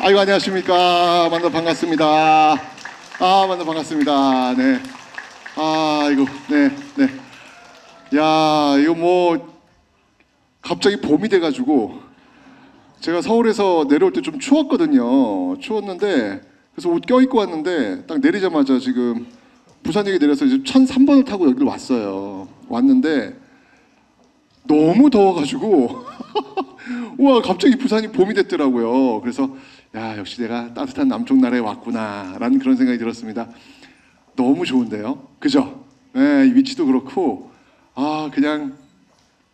아이고, 안녕하십니까. 만나 반갑습니다. 만나 반갑습니다. 네. 이거, 네. 야, 이거 뭐, 갑자기 봄이 돼가지고, 제가 서울에서 내려올 때 좀 추웠거든요. 추웠는데, 그래서 옷 껴입고 왔는데, 딱 내리자마자 지금 부산역에 내려서 이제 1003번을 타고 여기를 왔어요. 왔는데, 너무 더워가지고, 우와, 갑자기 부산이 봄이 됐더라고요. 그래서, 야, 역시 내가 따뜻한 남쪽 나라에 왔구나 라는 그런 생각이 들었습니다. 너무 좋은데요, 그죠? 네, 이 위치도 그렇고 그냥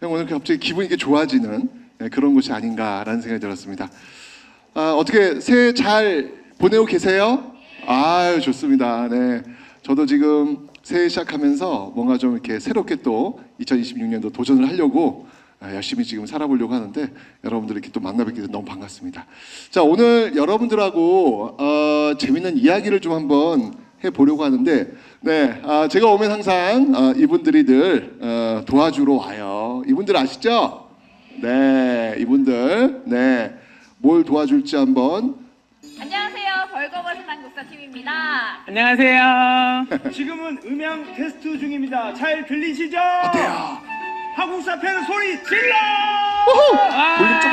오늘 갑자기 기분이 이렇게 좋아지는 그런 곳이 아닌가라는 생각이 들었습니다. 어떻게 새해 잘 보내고 계세요? 아유, 좋습니다. 네, 저도 지금 새해 시작하면서 뭔가 좀 이렇게 새롭게 또 2026년도 도전을 하려고 열심히 지금 살아보려고 하는데 여러분들 이렇게 또 만나뵙게 돼서 너무 반갑습니다. 자, 오늘 여러분들하고 재밌는 이야기를 좀 한번 해보려고 하는데, 네, 제가 오면 항상 이분들이 늘 도와주러 와요. 이분들 아시죠? 네, 이분들, 네, 뭘 도와줄지 한번. 안녕하세요, 벌거벗은 한국사 팀입니다. 안녕하세요. 지금은 음향 테스트 중입니다. 잘 들리시죠? 어때요? 한국사 팬 소리 질러! 볼륨 좀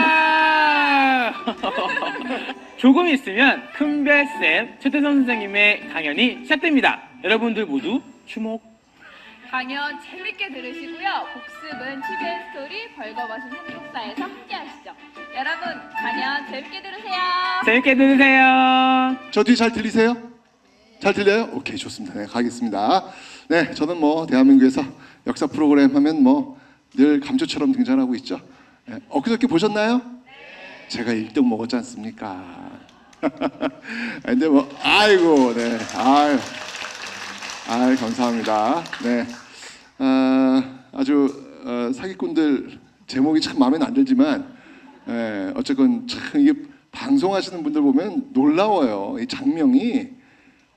조금 있으면 큰별쌤 최태선 선생님의 강연이 시작됩니다. 여러분들 모두 주목. 강연 재밌게 들으시고요. 복습은 TVN 스토리 벌거벗은 한국사에서 함께 하시죠. 여러분, 강연 재밌게 들으세요. 재밌게 들으세요. 저 뒤 잘 들리세요? 잘 들려요? 오케이, 좋습니다. 네, 가겠습니다. 네, 저는 뭐 대한민국에서 역사 프로그램 하면 뭐 늘 감초처럼 등장하고 있죠. 네, 엊그저께 보셨나요? 네. 제가 1등 먹었지 않습니까? 근데 뭐 아이고, 네, 아유, 감사합니다. 네, 아주 사기꾼들 제목이 참 마음에는 안 들지만, 어쨌건 참 이게 방송하시는 분들 보면 놀라워요. 이 장명이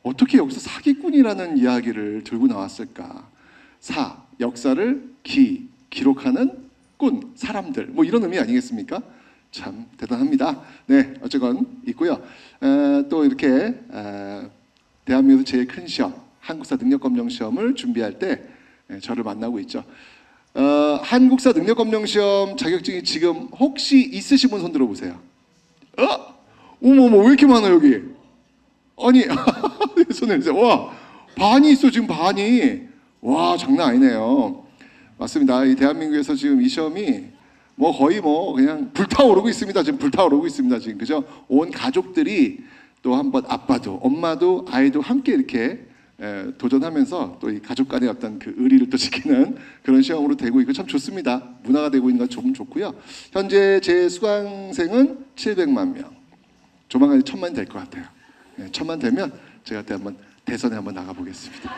어떻게 여기서 사기꾼이라는 이야기를 들고 나왔을까? 역사를 기록하는 꾼, 사람들, 뭐 이런 의미 아니겠습니까? 참 대단합니다. 네, 어쨌건 있고요. 또 이렇게 대한민국에서 제일 큰 시험, 한국사 능력검정 시험을 준비할 때 저를 만나고 있죠. 한국사 능력검정 시험 자격증이 지금 혹시 있으신 분 손 들어보세요. 어머, 왜 이렇게 많아 여기? 아니, 손을 내세요. 와, 반이 있어 지금 반이. 와, 장난 아니네요. 맞습니다. 이 대한민국에서 지금 이 시험이 뭐 거의 뭐 그냥 불타오르고 있습니다. 지금 불타오르고 있습니다. 지금, 그죠? 온 가족들이 또 한번 아빠도 엄마도 아이도 함께 이렇게 도전하면서 또 이 가족 간의 어떤 그 의리를 또 지키는 그런 시험으로 되고 있고 참 좋습니다. 문화가 되고 있는 건 조금 좋고요. 현재 제 수강생은 700만 명. 조만간 1000만이 될 것 같아요. 네, 1000만 되면 제가 그때 한번 대선에 한번 나가 보겠습니다.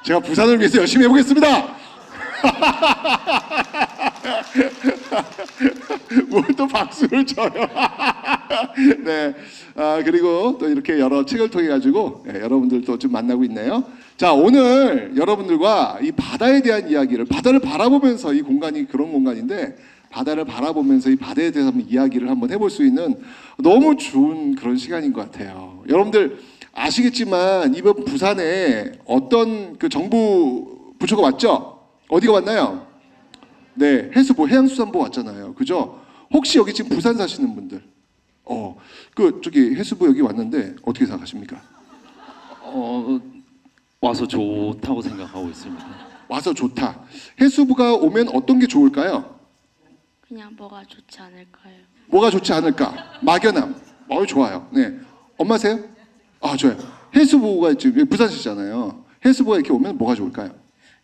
제가 부산을 위해서 열심히 해보겠습니다. 뭘 또 박수를 쳐요. 네, 그리고 또 이렇게 여러 책을 통해 가지고 여러분들 또 좀 만나고 있네요. 자, 오늘 여러분들과 이 바다에 대한 이야기를, 바다를 바라보면서, 이 공간이 그런 공간인데 바다를 바라보면서 이 바다에 대해서 한번 이야기를 한번 해볼 수 있는 너무 좋은 그런 시간인 것 같아요. 여러분들 아시겠지만 이번 부산에 어떤 그 정부 부처가 왔죠? 어디가 왔나요? 네, 해수부, 해양수산부 왔잖아요. 그죠? 혹시 여기 지금 부산 사시는 분들, 저기 해수부 여기 왔는데 어떻게 생각하십니까? 와서 좋다고 생각하고 있습니다. 와서 좋다. 해수부가 오면 어떤 게 좋을까요? 그냥 뭐가 좋지 않을까요? 뭐가 좋지 않을까? 막연함. 좋아요. 네, 엄마세요? 좋아요. 해수부가 지금 부산시잖아요. 해수부가 이렇게 오면 뭐가 좋을까요?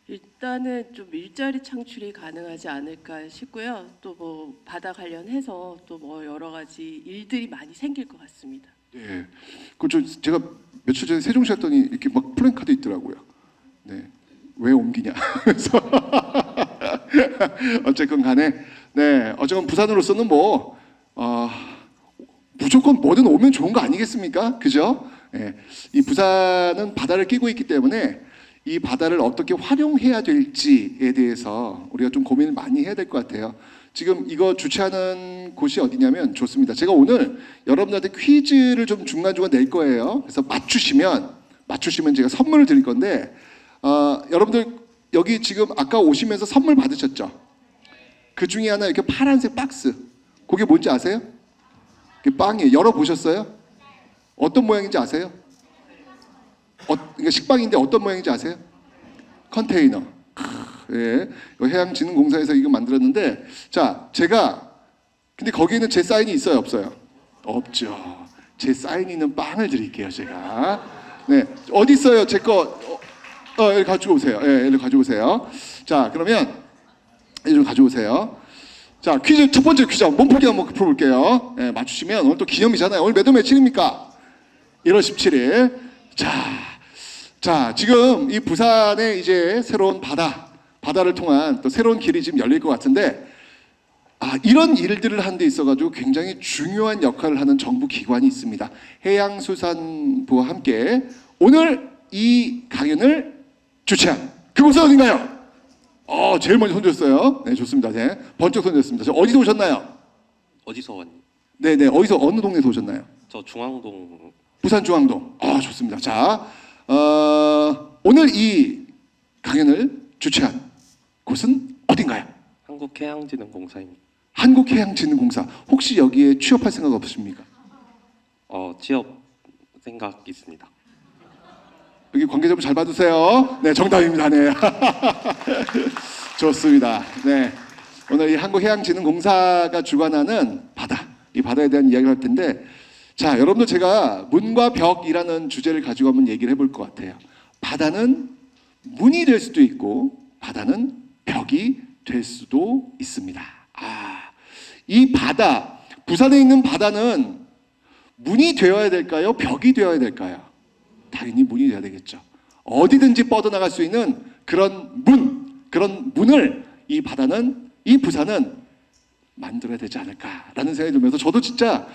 일단은 좀 일자리 창출이 가능하지 않을까 싶고요. 또 뭐 바다 관련해서 또 뭐 여러 가지 일들이 많이 생길 것 같습니다. 네, 제가 며칠 전에 세종시 갔더니 이렇게 막 플랜카드 있더라고요. 네, 왜 옮기냐. 그래서 어쨌건 간에, 네, 어쨌건 부산으로서는 뭐 무조건 뭐든 오면 좋은 거 아니겠습니까? 그죠? 예, 이 부산은 바다를 끼고 있기 때문에 이 바다를 어떻게 활용해야 될지에 대해서 우리가 좀 고민을 많이 해야 될 것 같아요. 지금 이거 주최하는 곳이 어디냐면 좋습니다. 제가 오늘 여러분들한테 퀴즈를 좀 중간중간 낼 거예요. 그래서 맞추시면 제가 선물을 드릴 건데 여러분들 여기 지금 아까 오시면서 선물 받으셨죠? 그 중에 하나 이렇게 파란색 박스, 그게 뭔지 아세요? 그게 빵이에요. 열어보셨어요? 어떤 모양인지 아세요? 그러니까 식빵인데 어떤 모양인지 아세요? 컨테이너. 예, 해양진흥공사에서 이거 만들었는데, 자, 근데 거기에는 제 사인이 있어요, 없어요? 없죠. 제 사인 있는 빵을 드릴게요, 제가. 네, 어디 있어요? 제 거. 여기 가지고 오세요. 예, 여기 가지고 오세요. 자, 그러면 이리 좀 가져오세요. 자, 퀴즈 첫 번째 퀴즈 몸풀기 한번 풀어볼게요. 예, 맞추시면 오늘 또 기념이잖아요. 오늘 몇 월 며칠입니까? 1월 17일. 자, 지금 이 부산에 이제 새로운 바다를 통한 또 새로운 길이 지금 열릴 것 같은데, 이런 일들을 하는 데 있어가지고 굉장히 중요한 역할을 하는 정부 기관이 있습니다. 해양수산부와 함께 오늘 이 강연을 주최한 그곳은 어딘가요? 제일 먼저 손들었어요. 네, 좋습니다. 네, 번쩍 손들었습니다. 저 어디서 오셨나요? 어디서 왔니? 네, 어디서 어느 동네에서 오셨나요? 저 중앙동. 부산 중앙동. 좋습니다. 자, 오늘 이 강연을 주최한 곳은 어딘가요? 한국해양진흥공사입니다. 한국해양진흥공사. 혹시 여기에 취업할 생각 없으십니까? 취업 생각 있습니다. 여기 관계자분 잘 봐주세요. 네, 정답입니다. 네. 좋습니다. 네. 오늘 이 한국해양진흥공사가 주관하는 이 바다에 대한 이야기를 할 텐데, 자, 여러분들 제가 문과 벽이라는 주제를 가지고 한번 얘기를 해볼 것 같아요. 바다는 문이 될 수도 있고, 바다는 벽이 될 수도 있습니다. 이 바다, 부산에 있는 바다는 문이 되어야 될까요? 벽이 되어야 될까요? 당연히 문이 돼야 되겠죠. 어디든지 뻗어나갈 수 있는 그런 문을 이 부산은 만들어야 되지 않을까라는 생각이 들면서, 저도 진짜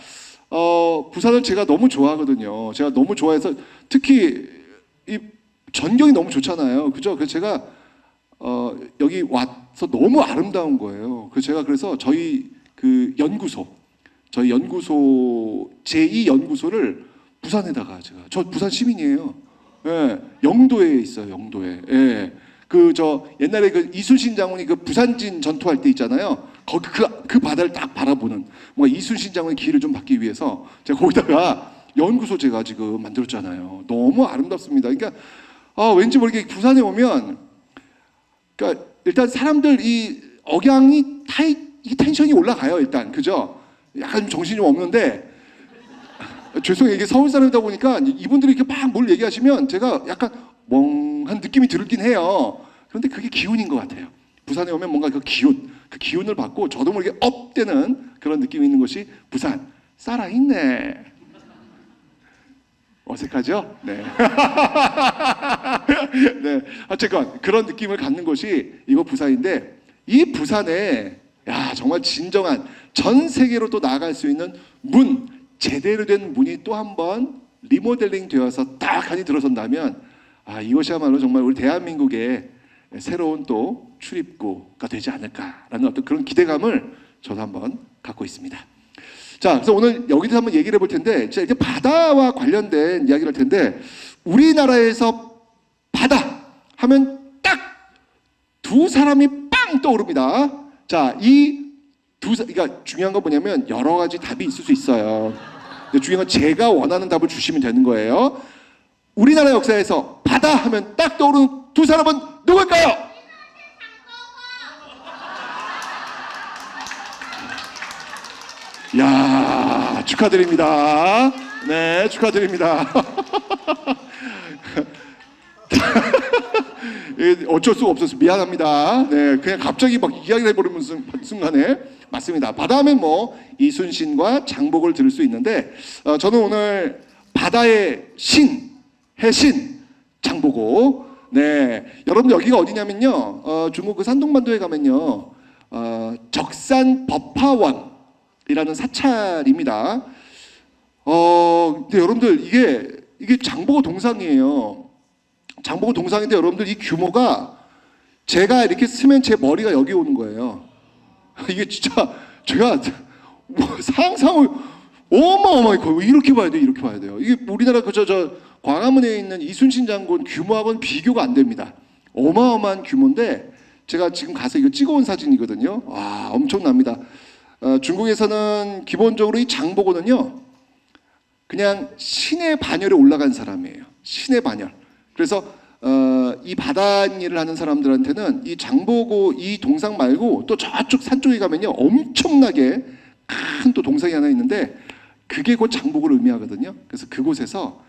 부산을 제가 너무 좋아하거든요. 제가 너무 좋아해서, 특히 이 전경이 너무 좋잖아요. 그죠? 그래서 제가 여기 와서 너무 아름다운 거예요. 그래서 저희 연구소 제2연구소를 부산에다가 저 부산 시민이에요. 예, 영도에 있어요. 영도에. 예. 옛날에 이순신 장군이 부산진 전투할 때 있잖아요. 거기 그 바다를 딱 바라보는, 뭔가 이순신 장군의 기회를 좀 받기 위해서 제가 거기다가 연구소 제가 지금 만들었잖아요. 너무 아름답습니다. 그러니까 왠지 모르게 부산에 오면, 그러니까 일단 사람들 이 억양이 이 텐션이 올라가요. 일단, 그죠? 약간 정신이 좀 없는데, 죄송해요. 이게 서울 사람이다 보니까 이분들이 이렇게 막 뭘 얘기하시면 제가 약간 멍한 느낌이 들긴 해요. 그런데 그게 기운인 것 같아요. 부산에 오면 뭔가 그 기운을 받고 저도 모르게 업되는 그런 느낌이 있는 곳이 부산. 살아있네. 어색하죠? 네. 네. 어쨌건 그런 느낌을 갖는 곳이 이거 부산인데, 이 부산에 정말 진정한 전 세계로 또 나아갈 수 있는 제대로 된 문이 또 한 번 리모델링 되어서 딱하니 들어선다면, 이것이야말로 정말 우리 대한민국의 새로운 또 출입구가 되지 않을까라는 어떤 그런 기대감을 저도 한번 갖고 있습니다. 자, 그래서 오늘 여기서 한번 얘기를 해볼 텐데, 이렇게 바다와 관련된 이야기를 할 텐데, 우리나라에서 바다 하면 딱 두 사람이 빵 떠오릅니다. 자, 그러니까 중요한 건 뭐냐면 여러 가지 답이 있을 수 있어요. 근데 중요한 건 제가 원하는 답을 주시면 되는 거예요. 우리나라 역사에서 바다 하면 딱 떠오르는 두 사람은 누굴까요? 야, 축하드립니다. 네, 축하드립니다. 어쩔 수가 없어서 미안합니다. 네, 그냥 갑자기 막 이야기를 해버리는 순간에 맞습니다. 바다하면 이순신과 장복을 들을 수 있는데, 저는 오늘 바다의 해신 장보고, 네, 여러분 여기가 어디냐면요, 중국 산동반도에 가면요, 적산 법화원이라는 사찰입니다. 근데 여러분들 이게 이게 장보고 동상이에요. 장보고 동상인데 여러분들 이 규모가 제가 이렇게 쓰면 제 머리가 여기 오는 거예요. 이게 진짜 제가 뭐 상상을 어마어마하게 이렇게 봐야 돼요. 이렇게 봐야 돼요. 이게 우리나라 저 광화문에 있는 이순신 장군 규모하고는 비교가 안 됩니다. 어마어마한 규모인데 제가 지금 가서 이거 찍어온 사진이거든요. 와, 엄청납니다. 중국에서는 기본적으로 이 장보고는요, 그냥 신의 반열에 올라간 사람이에요. 신의 반열. 그래서 이 바닷일을 하는 사람들한테는 이 장보고 이 동상 말고 또 저쪽 산 쪽에 가면요, 엄청나게 큰 또 동상이 하나 있는데 그게 곧 장보고를 의미하거든요. 그래서 그곳에서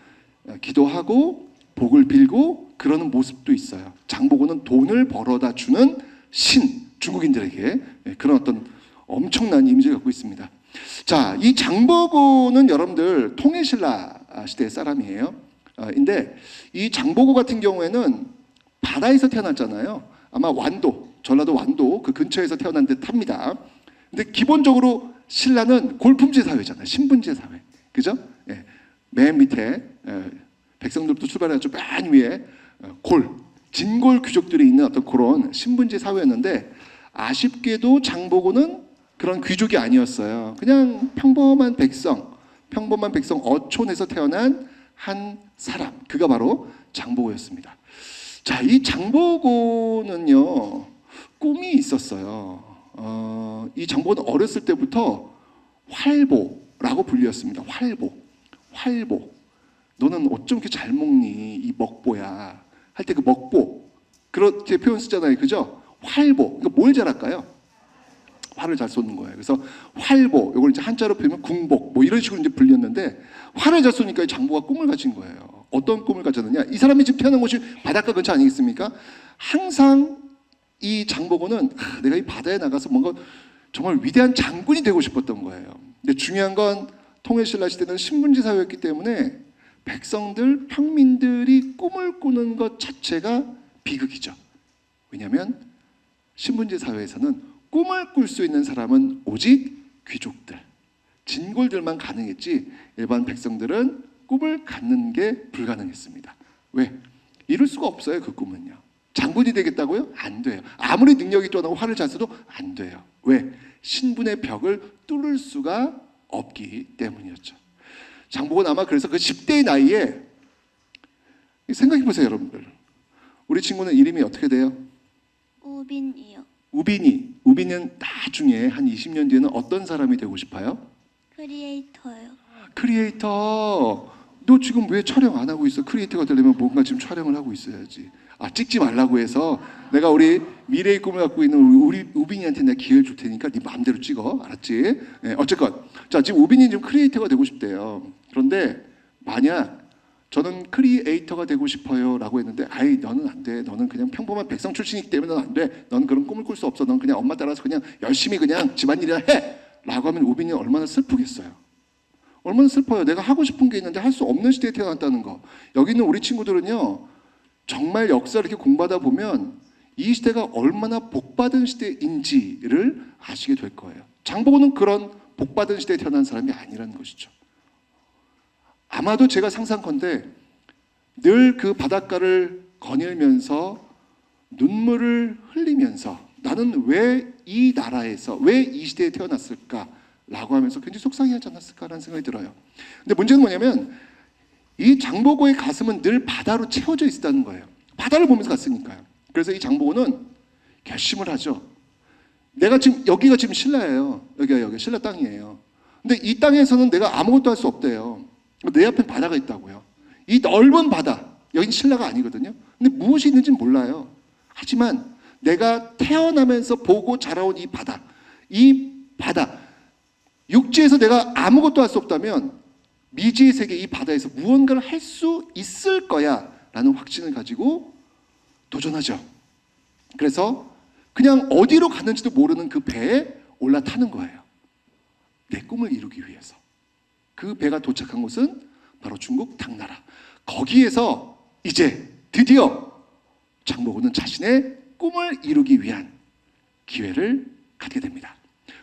기도하고 복을 빌고 그러는 모습도 있어요. 장보고는 돈을 벌어다 주는 신, 중국인들에게 그런 어떤 엄청난 이미지를 갖고 있습니다. 자, 이 장보고는 여러분들 통일신라 시대의 사람이에요. 근데 이 장보고 같은 경우에는 바다에서 태어났잖아요. 아마 완도, 전라도 완도 그 근처에서 태어난 듯합니다. 근데 기본적으로 신라는 골품제 사회잖아요. 신분제 사회, 그죠? 예. 맨 밑에 백성들부터 출발해서 맨 위에 진골 귀족들이 있는 어떤 그런 신분제 사회였는데 아쉽게도 장보고는 그런 귀족이 아니었어요. 그냥 평범한 백성 어촌에서 태어난 한 사람, 그가 바로 장보고였습니다. 자, 이 장보고는요 꿈이 있었어요. 이 장보고는 어렸을 때부터 활보라고 불렸습니다. 활보. 너는 어쩜 이렇게 잘 먹니? 이 먹보야. 할 때 그 먹보. 그렇게 표현 쓰잖아요. 그죠? 활보. 그러니까 뭘 잘할까요? 활을 잘 쏘는 거예요. 그래서 활보. 이걸 이제 한자로 표현하면 궁복. 뭐 이런 식으로 이제 불렸는데 활을 잘 쏘니까 이 장보가 꿈을 가진 거예요. 어떤 꿈을 가졌느냐? 이 사람이 지금 태어난 곳이 바닷가 근처 아니겠습니까? 항상 이 장보고는 내가 이 바다에 나가서 뭔가 정말 위대한 장군이 되고 싶었던 거예요. 근데 중요한 건 통일신라 시대는 신분제 사회였기 때문에 백성들, 평민들이 꿈을 꾸는 것 자체가 비극이죠. 왜냐하면 신분제 사회에서는 꿈을 꿀 수 있는 사람은 오직 귀족들, 진골들만 가능했지 일반 백성들은 꿈을 갖는 게 불가능했습니다. 왜? 이룰 수가 없어요. 그 꿈은요. 장군이 되겠다고요? 안 돼요. 아무리 능력이 뛰어나고 활을 잘 써도 안 돼요. 왜? 신분의 벽을 뚫을 수가 없기 때문이었죠. 장보고는 아마 그래서 그 10대의 나이에 생각해 보세요, 여러분들. 우리 친구는 이름이 어떻게 돼요? 우빈이요. 우빈은 나중에 한 20년 뒤에는 어떤 사람이 되고 싶어요? 크리에이터요. 크리에이터. 너 지금 왜 촬영 안 하고 있어? 크리에이터가 되려면 뭔가 지금 촬영을 하고 있어야지. 찍지 말라고 해서 내가 우리 미래의 꿈을 갖고 있는 우리 우빈이한테 내가 기회를 줄 테니까 네 마음대로 찍어. 알았지? 네, 어쨌건 자, 지금 우빈이 지금 크리에이터가 되고 싶대요. 그런데 만약 저는 크리에이터가 되고 싶어요 라고 했는데 아이 너는 안 돼. 너는 그냥 평범한 백성 출신이기 때문에 넌 안 돼. 넌 그런 꿈을 꿀 수 없어. 넌 그냥 엄마 따라서 그냥 열심히 그냥 집안일이나 해 라고 하면 우빈이 얼마나 슬프겠어요. 얼마나 슬퍼요. 내가 하고 싶은 게 있는데 할 수 없는 시대에 태어났다는 거. 여기 있는 우리 친구들은요 정말 역사를 이렇게 공부하다 보면 이 시대가 얼마나 복받은 시대인지를 아시게 될 거예요. 장보고는 그런 복받은 시대에 태어난 사람이 아니라는 것이죠. 아마도 제가 상상컨대 늘 그 바닷가를 거닐면서 눈물을 흘리면서 나는 왜 이 나라에서 왜 이 시대에 태어났을까라고 하면서 굉장히 속상해하지 않았을까라는 생각이 들어요. 근데 문제는 뭐냐면 이 장보고의 가슴은 늘 바다로 채워져 있었다는 거예요. 바다를 보면서 갔으니까요. 그래서 이 장보고는 결심을 하죠. 내가 지금 여기가 지금 신라예요. 여기 신라 땅이에요. 근데 이 땅에서는 내가 아무것도 할 수 없대요. 내 앞에 바다가 있다고요. 이 넓은 바다, 여긴 신라가 아니거든요. 근데 무엇이 있는지는 몰라요. 하지만 내가 태어나면서 보고 자라온 이 바다, 육지에서 내가 아무것도 할 수 없다면 미지의 세계 이 바다에서 무언가를 할 수 있을 거야 라는 확신을 가지고 도전하죠. 그래서 그냥 어디로 갔는지도 모르는 그 배에 올라타는 거예요. 내 꿈을 이루기 위해서. 그 배가 도착한 곳은 바로 중국 당나라. 거기에서 이제 드디어 장보고는 자신의 꿈을 이루기 위한 기회를 갖게 됩니다.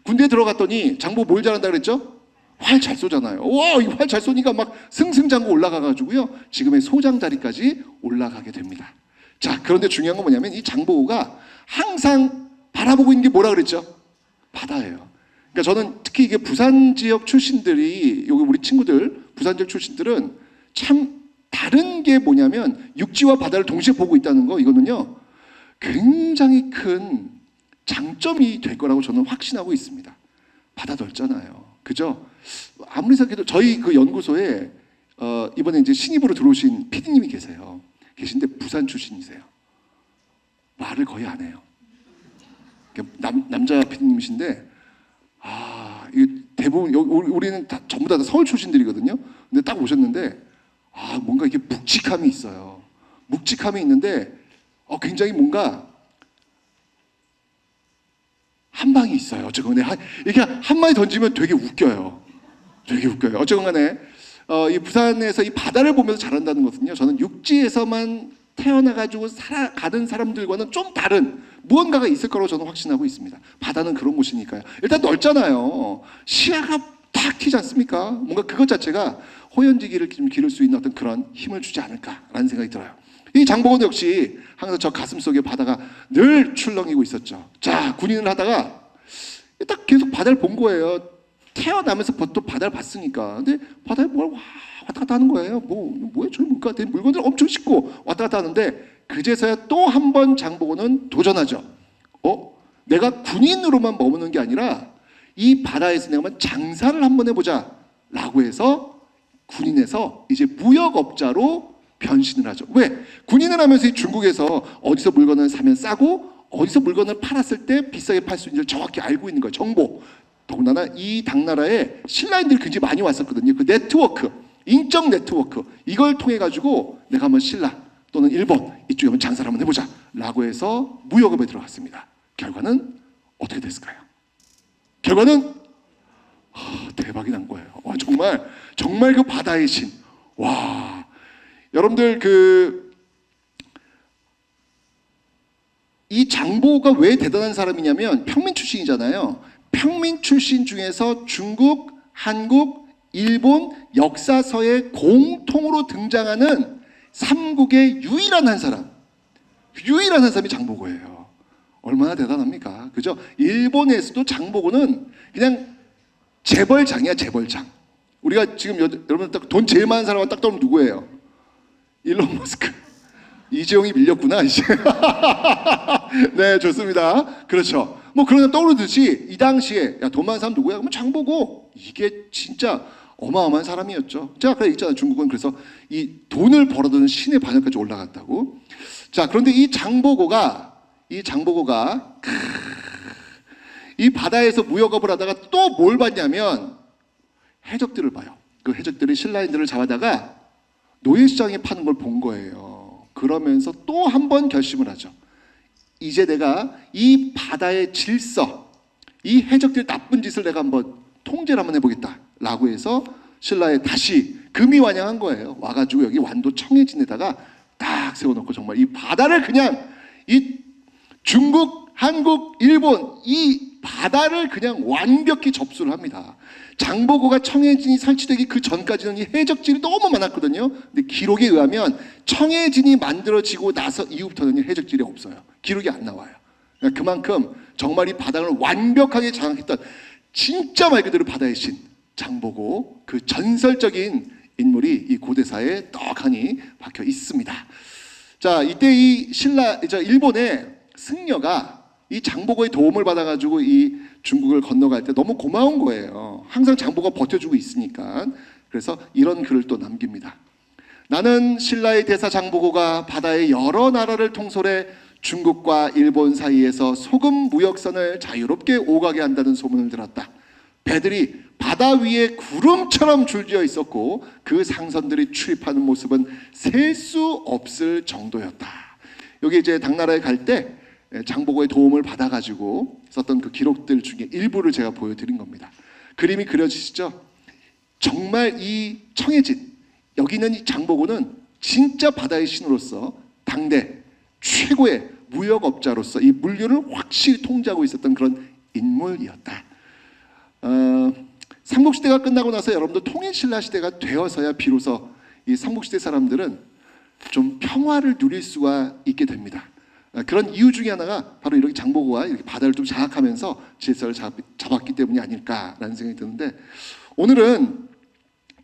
군대에 들어갔더니 장보고 뭘 잘한다 그랬죠? 활 잘 쏘잖아요. 와, 이 활 잘 쏘니까 막 승승장구 올라가가지고요. 지금의 소장 자리까지 올라가게 됩니다. 자, 그런데 중요한 건 뭐냐면 이 장보고가 항상 바라보고 있는 게 뭐라 그랬죠? 바다예요. 그러니까 저는 특히 이게 부산 지역 출신들이 여기 우리 친구들 부산 지역 출신들은 참 다른 게 뭐냐면 육지와 바다를 동시에 보고 있다는 거 이거는요 굉장히 큰 장점이 될 거라고 저는 확신하고 있습니다. 바다 넓잖아요. 그죠? 아무리 생각해도 저희 그 연구소에 이번에 이제 신입으로 들어오신 PD님이 계세요. 계신데 부산 출신이세요. 말을 거의 안 해요. 남자 PD님이신데 이 대부분 우리는 다 전부 다 서울 출신들이거든요. 근데 딱 오셨는데 뭔가 이게 묵직함이 있어요. 묵직함이 있는데 굉장히 뭔가 한 방이 있어요. 어쨌건 이렇게 한 마디 던지면 되게 웃겨요. 되게 웃겨요. 어쨌건 간에 이 부산에서 이 바다를 보면서 자란다는 것은요. 저는 육지에서만 태어나가지고 살아가는 사람들과는 좀 다른 무언가가 있을 거라고 저는 확신하고 있습니다. 바다는 그런 곳이니까요. 일단 넓잖아요. 시야가 탁 튀지 않습니까? 뭔가 그것 자체가 호연지기를 좀 기를 수 있는 어떤 그런 힘을 주지 않을까라는 생각이 들어요. 이 장보고도 역시 항상 저 가슴 속에 바다가 늘 출렁이고 있었죠. 자, 군인을 하다가 딱 계속 바다를 본 거예요. 태어나면서 또 바다를 봤으니까. 근데 바다에 뭘 왔다 갔다 하는 거예요. 뭐야, 저 물건들 엄청 싣고 왔다 갔다 하는데 그제서야 또 한 번 장보고는 도전하죠. 내가 군인으로만 머무는 게 아니라 이 바다에서 내가 한번 장사를 한번 해보자 라고 해서 군인에서 이제 무역업자로 변신을 하죠. 왜? 군인을 하면서 이 중국에서 어디서 물건을 사면 싸고 어디서 물건을 팔았을 때 비싸게 팔 수 있는지를 정확히 알고 있는 거예요. 정보. 더군다나 이 당나라에 신라인들이 굉장히 많이 왔었거든요. 그 네트워크, 인적 네트워크 이걸 통해 가지고 내가 한번 신라 또는 일본 이쪽에 한번 장사를 한번 해보자 라고 해서 무역업에 들어갔습니다. 결과는 어떻게 됐을까요? 결과는 대박이 난 거예요. 정말 그 바다의 신. 와, 여러분들 이 장보고가 왜 대단한 사람이냐면 평민 출신이잖아요. 평민 출신 중에서 중국, 한국, 일본 역사서에 공통으로 등장하는 삼국의 유일한 한 사람이 장보고예요. 얼마나 대단합니까? 그죠? 일본에서도 장보고는 그냥 재벌장이야, 재벌장. 우리가 지금 여러분 딱 돈 제일 많은 사람은 딱 떠오르면 누구예요? 일론 머스크. 이재용이 밀렸구나 이제. 네, 좋습니다. 그렇죠. 뭐 그런 사람 떠오르듯이 이 당시에 돈 많은 사람 누구야? 그러면 장보고. 이게 진짜 어마어마한 사람이었죠. 제가 아까 얘기했잖아요. 중국은 그래서 이 돈을 벌어드는 신의 반열까지 올라갔다고. 자, 그런데 이 장보고가 이 바다에서 무역업을 하다가 또 뭘 봤냐면 해적들을 봐요. 그 해적들이 신라인들을 잡아다가 노예시장에 파는 걸 본 거예요. 그러면서 또 한 번 결심을 하죠. 이제 내가 이 바다의 질서, 이 해적들 나쁜 짓을 내가 한번 통제를 한번 해보겠다 라고 해서 신라에 다시 금이환영한 거예요. 와가지고 여기 완도 청해진에다가 딱 세워놓고 정말 이 바다를 그냥 이 중국, 한국, 일본 이 바다를 그냥 완벽히 접수를 합니다. 장보고가 청해진이 설치되기 그 전까지는 이 해적질이 너무 많았거든요. 근데 기록에 의하면 청해진이 만들어지고 나서 이후부터는 해적질이 없어요. 기록이 안 나와요. 그러니까 그만큼 정말 이 바다를 완벽하게 장악했던 진짜 말 그대로 바다의 신 장보고 그 전설적인 인물이 이 고대사에 떡하니 박혀 있습니다. 자, 이때 이 일본의 승려가 이 장보고의 도움을 받아가지고 이 중국을 건너갈 때 너무 고마운 거예요. 항상 장보고가 버텨주고 있으니까. 그래서 이런 글을 또 남깁니다. 나는 신라의 대사 장보고가 바다의 여러 나라를 통솔해 중국과 일본 사이에서 소금 무역선을 자유롭게 오가게 한다는 소문을 들었다. 배들이 바다 위에 구름처럼 줄지어 있었고 그 상선들이 출입하는 모습은 셀 수 없을 정도였다. 여기 이제 당나라에 갈 때 장보고의 도움을 받아가지고 썼던 그 기록들 중에 일부를 제가 보여드린 겁니다. 그림이 그려지시죠? 정말 이 청해진, 여기 있는 이 장보고는 진짜 바다의 신으로서 당대 최고의 무역업자로서 이 물류를 확실히 통제하고 있었던 그런 인물이었다. 삼국시대가 끝나고 나서 여러분들 통일신라 시대가 되어서야 비로소 이 삼국시대 사람들은 좀 평화를 누릴 수가 있게 됩니다. 그런 이유 중에 하나가 바로 이렇게 장보고가 이렇게 바다를 좀 장악하면서 질서를 잡았기 때문이 아닐까라는 생각이 드는데, 오늘은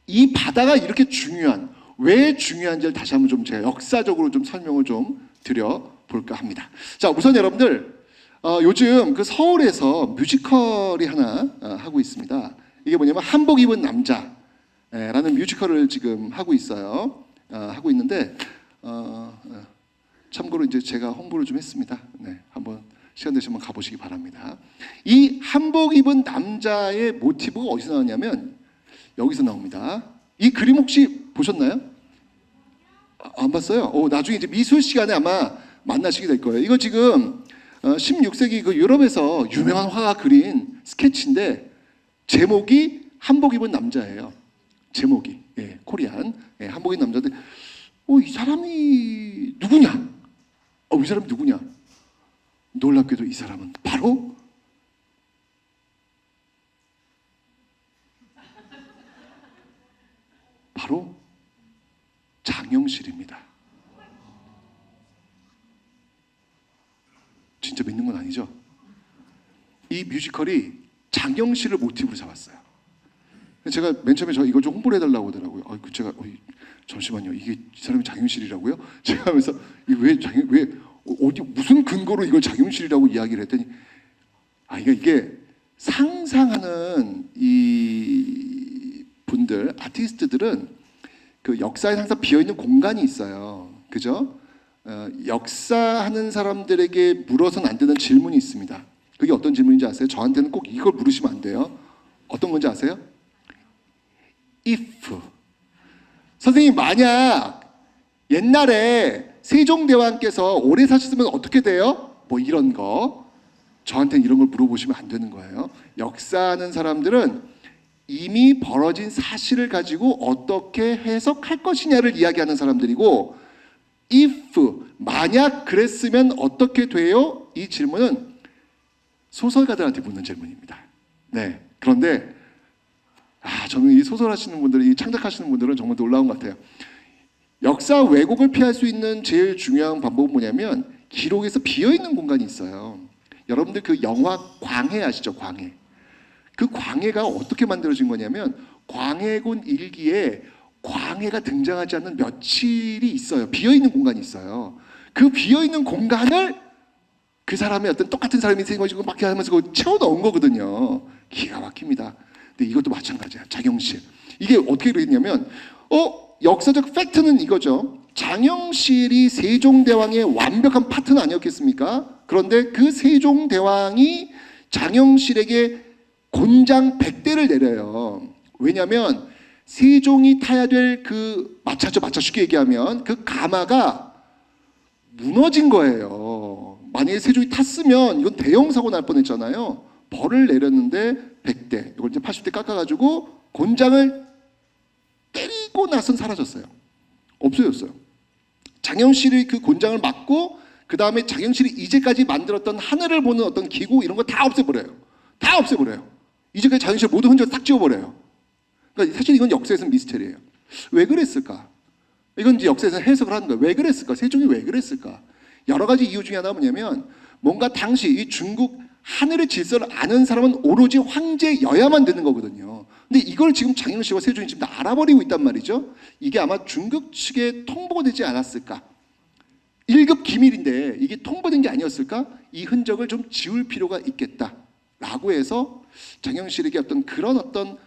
이 바다가 이렇게 중요한, 왜 중요한지를 다시 한번 좀 제가 역사적으로 좀 설명을 좀 드려볼까 합니다. 자, 우선 여러분들 요즘 그 서울에서 뮤지컬이 하나 하고 있습니다. 이게 뭐냐면 한복 입은 남자라는 뮤지컬을 지금 하고 있어요. 하고 있는데 참고로 이제 제가 홍보를 좀 했습니다. 네, 한번 시간 되시면 가보시기 바랍니다. 이 한복 입은 남자의 모티브가 어디서 나왔냐면 여기서 나옵니다. 이 그림 혹시 보셨나요? 안 봤어요? 나중에 이제 미술 시간에 아마 만나시게 될 거예요. 이거 지금 16세기 그 유럽에서 유명한 화가 그린 스케치인데 제목이 한복 입은 남자예요. 제목이 코리안 한복 입은 남자인데 이 사람이 누구냐? 이 사람이 누구냐? 놀랍게도 이 사람은 바로 장영실입니다. 진짜 믿는 건 아니죠? 이 뮤지컬이 장영실을 모티브로 잡았어요. 제가 맨 처음에 이걸 좀 홍보를 해달라고 하더라고요. 제가 잠시만요, 이게 이 사람이 장영실이라고요? 제가 하면서 왜 어디 무슨 근거로 이걸 장영실이라고 이야기를 했더니 이게 상상하는 이 분들, 아티스트들은 그 역사에 항상 비어 있는 공간이 있어요. 그죠? 역사하는 사람들에게 물어서는 안 되는 질문이 있습니다. 그게 어떤 질문인지 아세요? 저한테는 꼭 이걸 물으시면 안 돼요. 어떤 건지 아세요? if. 선생님, 만약 옛날에 세종대왕께서 오래 사셨으면 어떻게 돼요? 뭐 이런 거. 저한테는 이런 걸 물어보시면 안 되는 거예요. 역사하는 사람들은 이미 벌어진 사실을 가지고 어떻게 해석할 것이냐를 이야기하는 사람들이고, if, 만약 그랬으면 어떻게 돼요? 이 질문은 소설가들한테 묻는 질문입니다. 네. 그런데 저는 이 소설하시는 분들, 이 창작하시는 분들은 정말 놀라운 것 같아요. 역사 왜곡을 피할 수 있는 제일 중요한 방법은 뭐냐면 기록에서 비어있는 공간이 있어요. 여러분들 그 영화 광해 아시죠? 광해. 그 광해가 어떻게 만들어진 거냐면 광해군 일기에 광해가 등장하지 않는 며칠이 있어요. 비어있는 공간이 있어요. 그 비어있는 공간을 그 사람의 어떤 똑같은 사람이 생겨가지고 막 하면서 그거 채워 넣은 거거든요. 기가 막힙니다. 근데 이것도 마찬가지야. 장영실. 이게 어떻게 되겠냐면 역사적 팩트는 이거죠. 장영실이 세종대왕의 완벽한 파트너 아니었겠습니까? 그런데 그 세종대왕이 장영실에게 곤장 100대를 내려요. 왜냐하면 세종이 타야 될 그 마차죠. 마차 쉽게 얘기하면 그 가마가 무너진 거예요. 만약에 세종이 탔으면 이건 대형 사고 날 뻔했잖아요. 벌을 내렸는데 100대, 이걸 이제 80대 깎아가지고 곤장을 때리고 나선 사라졌어요. 없어졌어요. 장영실이 그 곤장을 막고 그 다음에 장영실이 이제까지 만들었던 하늘을 보는 어떤 기구 이런 거 다 없애버려요. 다 없애버려요. 이제까지 장영실 모든 흔적을 딱 지워버려요. 그러니까 사실 이건 역사에서는 미스테리예요. 왜 그랬을까? 이건 이제 역사에서 해석을 하는 거예요. 왜 그랬을까? 세종이 왜 그랬을까? 여러 가지 이유 중에 하나가 뭐냐면 뭔가 당시 이 중국 하늘의 질서를 아는 사람은 오로지 황제여야만 되는 거거든요. 근데 이걸 지금 장영실과 세종이 지금 다 알아버리고 있단 말이죠. 이게 아마 중국 측에 통보가 되지 않았을까? 1급 기밀인데 이게 통보된 게 아니었을까? 이 흔적을 좀 지울 필요가 있겠다라고 해서 장영실에게 그런 어떤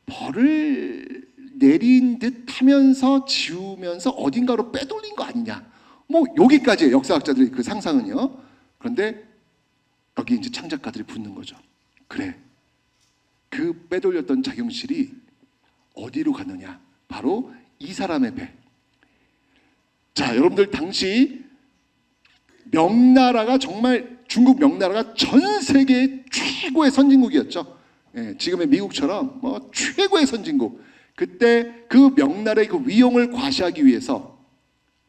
벌을 내린 듯 하면서 지우면서 어딘가로 빼돌린 거 아니냐. 뭐 여기까지예요. 역사학자들의 그 상상은요. 그런데 여기 이제 창작가들이 붙는 거죠. 그래. 그 빼돌렸던 장영실이 어디로 가느냐? 바로 이 사람의 배. 자, 여러분들 당시 명나라가 정말 중국 명나라가 전 세계 최고의 선진국이었죠. 지금의 미국처럼 뭐 최고의 선진국. 그때 그 명나라의 그 위용을 과시하기 위해서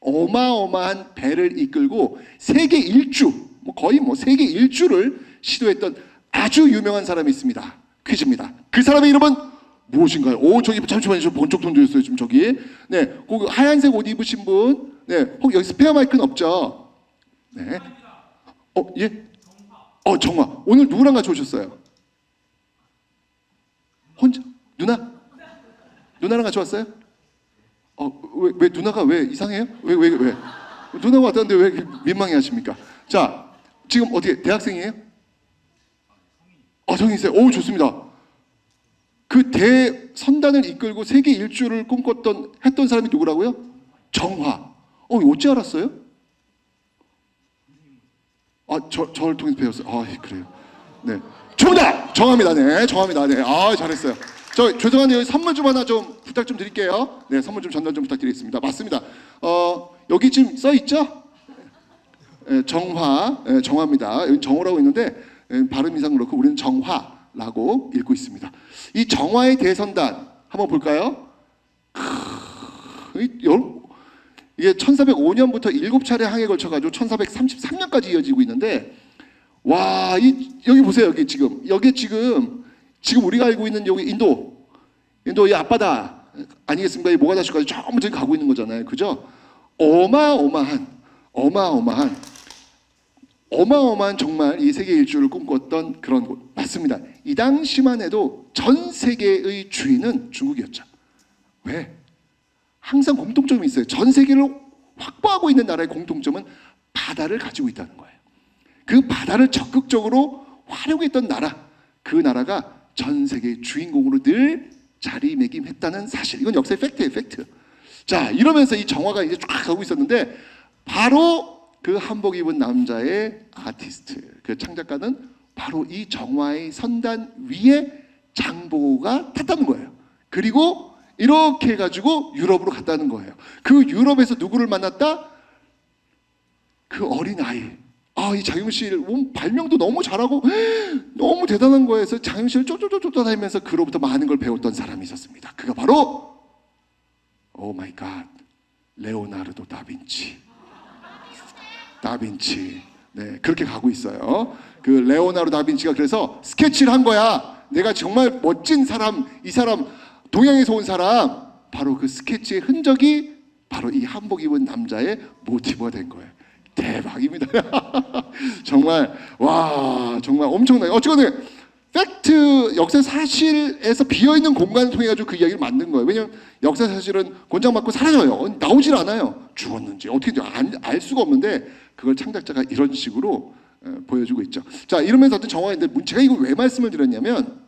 어마어마한 배를 이끌고 세계 일주, 거의 세계 일주를 시도했던 아주 유명한 사람이 있습니다. 퀴즈입니다. 그 사람의 이름은 무엇인가요? 오, 저기 잠시만요. 저 번쩍 돈들었어요. 지금 저기. 네, 그 하얀색 옷 입으신 분. 네, 혹 여기 스페어 마이크는 없죠? 네. 예? 정화. 오늘 누구랑 같이 오셨어요? 혼자? 누나랑 같이 왔어요? 왜 누나가 왜 이상해요? 왜? 누나가 왔다는데 왜 이렇게 민망해 하십니까? 자, 지금 어떻게 대학생이에요? 성인이세요? 오, 좋습니다. 그 대선단을 이끌고 세계 일주를 했던 사람이 누구라고요? 정화. 어찌 알았어요? 저를 통해서 배웠어요. 그래요. 네. 정답! 정합니다. 네, 정합니다. 네. 잘했어요. 죄송한데 여기 선물 좀 하나 좀 부탁 좀 드릴게요. 네, 선물 좀 전달 좀 부탁드리겠습니다. 맞습니다. 여기 지금 써 있죠? 네, 정화입니다. 여기 정호라고 있는데 발음 이상 그렇고 우리는 정화라고 읽고 있습니다. 이 정화의 대선단 한번 볼까요? 이게 1405년부터 7차례 항에 걸쳐가지고 1433년까지 이어지고 있는데, 와, 여기 보세요. 여기 지금 우리가 알고 있는 여기 인도 이 앞바다 아니겠습니까? 이 모가다슈까지 전부 저기 가고 있는 거잖아요, 그죠? 어마어마한 정말 이 세계 일주를 꿈꿨던 그런 곳 맞습니다. 이 당시만 해도 전 세계의 주인은 중국이었죠. 왜? 항상 공통점이 있어요. 전 세계를 확보하고 있는 나라의 공통점은 바다를 가지고 있다는 거예요. 그 바다를 적극적으로 활용했던 나라, 그 나라가 전 세계의 주인공으로 늘 자리매김했다는 사실. 이건 역사의 팩트예요, 팩트. 자, 이러면서 이 정화가 이제 쫙 가고 있었는데, 바로 그 한복 입은 남자의 아티스트, 그 창작가는 바로 이 정화의 선단 위에 장보고가 탔다는 거예요. 그리고 이렇게 해가지고 유럽으로 갔다는 거예요. 그 유럽에서 누구를 만났다? 그 어린 아이. 이 장윤실 발명도 너무 잘하고 너무 대단한 거에서 장윤실을 쫓아다니면서 그로부터 많은 걸 배웠던 사람이 있었습니다. 그가 바로 오 마이 갓, 레오나르도 다빈치. 네, 그렇게 가고 있어요. 그 레오나르도 다빈치가 그래서 스케치를 한 거야. 내가 정말 멋진 사람, 이 사람 동양에서 온 사람, 바로 그 스케치의 흔적이 바로 이 한복 입은 남자의 모티브가 된 거예요. 대박입니다. 정말 정말 엄청나요. 어쨌든 팩트, 역사 사실에서 비어 있는 공간을 통해 가지고 그 이야기를 만든 거예요. 왜냐하면 역사 사실은 권장받고 사라져요. 나오질 않아요. 죽었는지 어떻게 알 수가 없는데 그걸 창작자가 이런 식으로 보여주고 있죠. 자, 이러면서 어떤 정화인데 제가 이거 왜 말씀을 드렸냐면,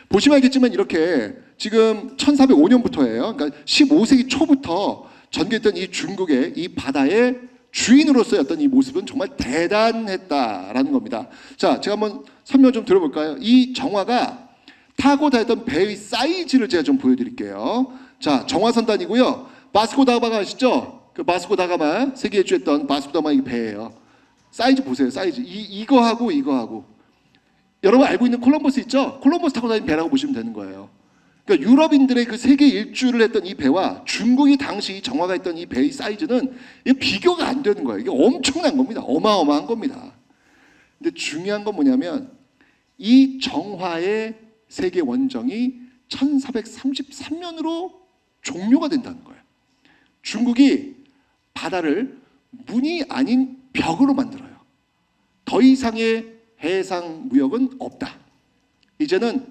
보시면 알겠지만 이렇게 지금 1405년부터예요. 그러니까 15세기 초부터 전개했던 이 중국의 이 바다의 주인으로서의 어떤 이 모습은 정말 대단했다라는 겁니다. 자, 제가 한번 설명 좀 들어볼까요? 이 정화가 타고 다녔던 배의 사이즈를 제가 좀 보여드릴게요. 자, 정화선단이고요. 바스코다가마 아시죠? 그 바스코다가마 세계 일주했던 바스코다가마 이 배예요. 사이즈 보세요. 사이즈 이거하고 여러분 알고 있는 콜럼버스 있죠? 콜럼버스 타고 다니는 배라고 보시면 되는 거예요. 그러니까 유럽인들의 그 세계 일주를 했던 이 배와 중국이 당시 정화가 했던 이 배의 사이즈는 이게 비교가 안 되는 거예요. 이게 엄청난 겁니다. 어마어마한 겁니다. 근데 중요한 건 뭐냐면 이 정화의 세계 원정이 1433년으로 종료가 된다는 거예요. 중국이 바다를 문이 아닌 벽으로 만들어요. 더 이상의 해상 무역은 없다. 이제는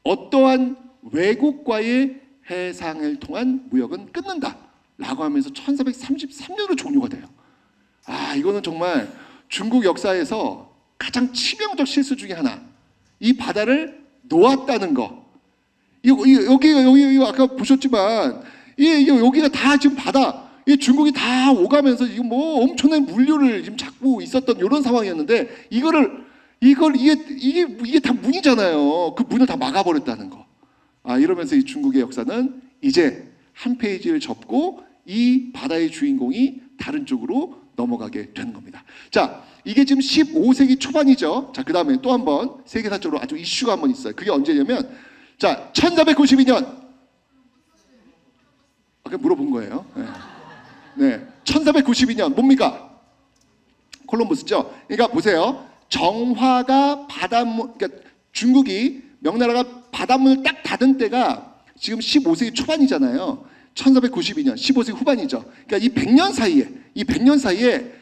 어떠한 외국과의 해상을 통한 무역은 끊는다 라고 하면서 1433년으로 종료가 돼요. 이거는 정말 중국 역사에서 가장 치명적 실수 중에 하나. 이 바다를 놓았다는 거. 여기 아까 보셨지만 여기가 다 지금 바다. 중국이 다 오가면서 지금 뭐 엄청난 물류를 지금 잡고 있었던 이런 상황이었는데 이게 다 문이잖아요. 그 문을 다 막아버렸다는 거. 이러면서 이 중국의 역사는 이제 한 페이지를 접고 이 바다의 주인공이 다른 쪽으로 넘어가게 되는 겁니다. 자, 이게 지금 15세기 초반이죠. 자, 그 다음에 또 한 번 세계사적으로 아주 이슈가 한 번 있어요. 그게 언제냐면, 자, 1492년. 아까 물어본 거예요. 네, 1492년 뭡니까? 콜럼버스죠. 그러니까 보세요. 정화가 그러니까 중국이 명나라가 바닷문을 딱 닫은 때가 지금 15세기 초반이잖아요. 1492년, 15세기 후반이죠. 그러니까 이 100년 사이에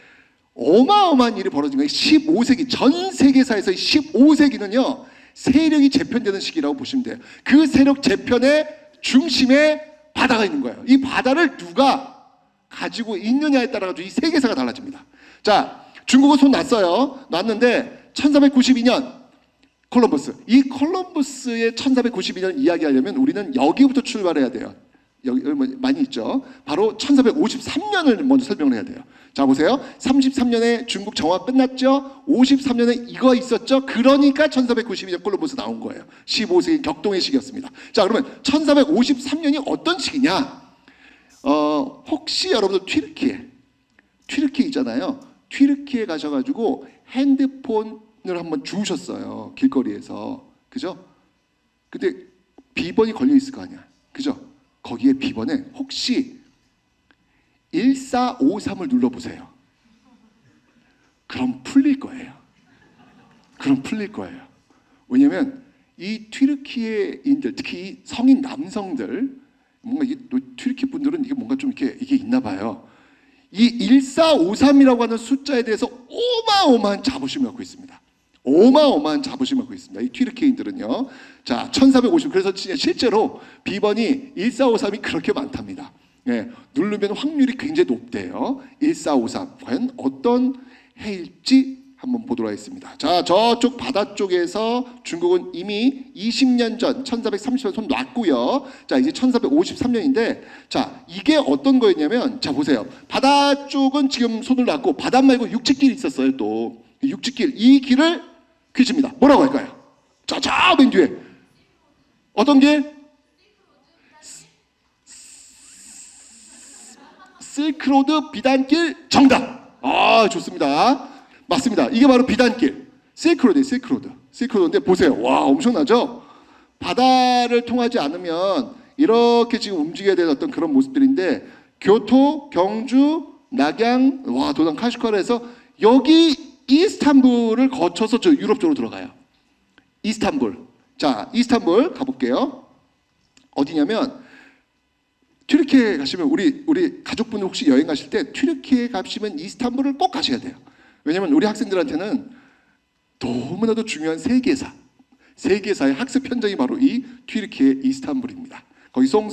어마어마한 일이 벌어진 거예요. 15세기, 전 세계사에서 15세기는요, 세력이 재편되는 시기라고 보시면 돼요. 그 세력 재편의 중심에 바다가 있는 거예요. 이 바다를 누가 가지고 있느냐에 따라 가지고 이 세계사가 달라집니다. 자, 중국은 손 놨어요. 놨는데 1492년 콜럼버스. 이 콜럼버스의 1492년 이야기하려면 우리는 여기부터 출발해야 돼요. 여기 많이 있죠. 바로 1453년을 먼저 설명을 해야 돼요. 자, 보세요. 33년에 중국 정화 끝났죠. 53년에 이거 있었죠. 그러니까 1492년 콜럼버스 나온 거예요. 15세기 격동의 시기였습니다. 자, 그러면 1453년이 어떤 시기냐? 혹시 여러분들 튀르키예 있잖아요. 튀르키예 가셔가지고 핸드폰을 한번 주우셨어요. 길거리에서. 그죠? 근데 비번이 걸려 있을 거 아니야. 그죠? 거기에 비번에 혹시 1453을 눌러보세요. 그럼 풀릴 거예요. 왜냐면 이 튀르키예인들, 특히 이 성인 남성들, 뭔가 이게 튀르키예 분들은 이게 뭔가 좀 이게 있나 봐요. 이 1453이라고 하는 숫자에 대해서 어마어마한 자부심을 갖고 있습니다. 이 튀르키예인들은요. 자, 1450. 그래서 실제로 비번이 1453이 그렇게 많답니다. 예, 누르면 확률이 굉장히 높대요. 1453. 과연 어떤 해일지 한번 보도록 하겠습니다. 자, 저쪽 바다 쪽에서 중국은 이미 20년 전 1430년 손 놨고요. 자, 이제 1453년인데, 자, 이게 어떤 거였냐면, 자, 보세요. 바다 쪽은 지금 손을 놨고 바다 말고 육지길이 있었어요. 또 육지길, 이 길을 퀴즈입니다. 뭐라고 할까요? 자, 맨 뒤에 어떤 길? 실크로드 비단길. 정답. 아, 좋습니다. 맞습니다. 이게 바로 비단길. 실크로드인데 보세요. 와, 엄청나죠? 바다를 통하지 않으면 이렇게 지금 움직여야 되는 어떤 그런 모습들인데, 교토, 경주, 낙양, 와, 도단, 카시카르에서 여기 이스탄불을 거쳐서 저 유럽 쪽으로 들어가요. 이스탄불. 자, 이스탄불 가볼게요. 어디냐면 튀르키예 가시면 우리 가족분들 혹시 여행 가실 때 튀르키예 가시면 이스탄불을 꼭 가셔야 돼요. 왜냐면 우리 학생들한테는 너무나도 중요한 세계사의 학습 현장이 바로 이 튀르키예 이스탄불입니다. 거기 성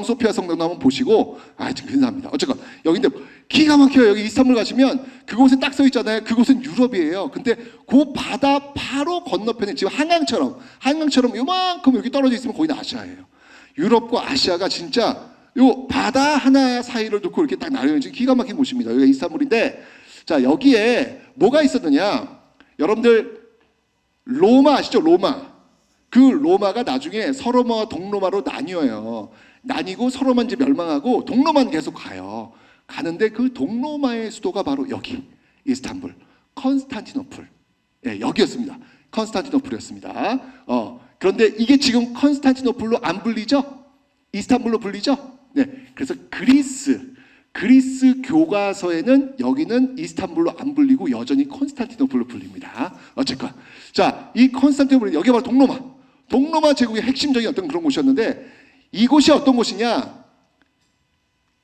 소피아 성당도 한번 보시고, 지금 근사합니다. 어쨌건 여기인데 기가 막혀요. 여기 이스탄불 가시면 그곳에 딱 써 있잖아요. 그곳은 유럽이에요. 근데 그 바다 바로 건너편에 지금 한강처럼 요만큼 여기 떨어져 있으면 거기는 아시아예요. 유럽과 아시아가 진짜 요 바다 하나 사이를 두고 이렇게 딱 나뉘어진 기가 막힌 곳입니다. 여기가 이스탄불인데, 자, 여기에 뭐가 있었느냐? 여러분들 로마 아시죠? 로마. 그 로마가 나중에 서로마와 동로마로 나뉘어요. 나뉘고 서로만 이제 멸망하고 동로만 계속 가요. 가는데 그 동로마의 수도가 바로 여기 이스탄불, 컨스탄티노플. 예, 여기였습니다. 컨스탄티노플이었습니다. 그런데 이게 지금 컨스탄티노플로 안 불리죠? 이스탄불로 불리죠? 네. 그래서 그리스 교과서에는 여기는 이스탄불로 안 불리고 여전히 컨스탄티노플로 불립니다. 어쨌건 자, 이 컨스탄티노플, 여기가 바로 동로마 제국의 핵심적인 어떤 그런 곳이었는데, 이곳이 어떤 곳이냐?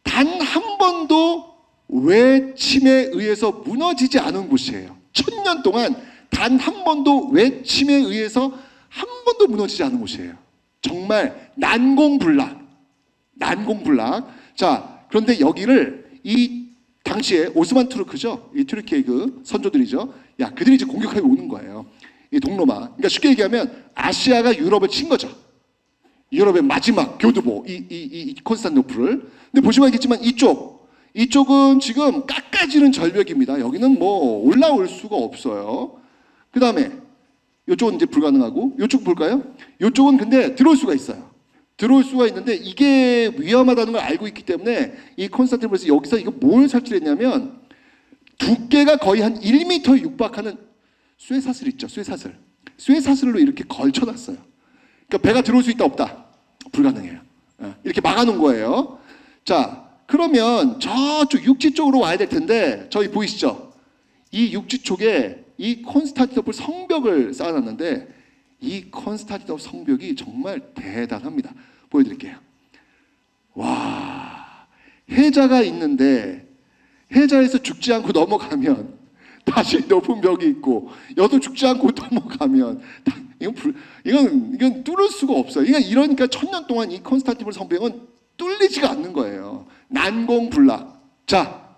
단 한 번도 외침에 의해서 무너지지 않은 곳이에요. 1000년 동안 단 한 번도 외침에 의해서 한 번도 무너지지 않은 곳이에요. 정말 난공불락. 자, 그런데 여기를 이 당시에 오스만 투르크죠. 이 튀르키예 그 선조들이죠. 야, 그들이 이제 공격하고 오는 거예요. 이 동로마. 그러니까 쉽게 얘기하면 아시아가 유럽을 친 거죠. 유럽의 마지막 교두보, 이 콘스탄티노플을. 근데 보시면 알겠지만 이쪽은 지금 깎아지는 절벽입니다. 여기는 뭐 올라올 수가 없어요. 그 다음에 이쪽은 이제 불가능하고, 이쪽 볼까요? 이쪽은 근데 들어올 수가 있어요. 들어올 수가 있는데 이게 위험하다는 걸 알고 있기 때문에 이 콘스탄티노플에서 여기서 이거 뭘 설치했냐면, 두께가 거의 한 1m에 육박하는 쇠사슬 있죠. 쇠사슬로 이렇게 걸쳐놨어요. 그러니까 배가 들어올 수 있다 없다? 불가능해요. 이렇게 막아놓은 거예요. 자, 그러면 저쪽 육지 쪽으로 와야 될 텐데, 저기 보이시죠? 이 육지 쪽에 이 콘스탄티노플 성벽을 쌓아놨는데, 이 콘스탄티노플 성벽이 정말 대단합니다. 보여드릴게요. 와, 해자가 있는데 해자에서 죽지 않고 넘어가면 다시 높은 벽이 있고 여도 죽지 않고 넘어가면 이건 뚫을 수가 없어요. 이러니까 1000년 동안 이 콘스탄티노플 성벽은 뚫리지가 않는 거예요. 난공불락. 자,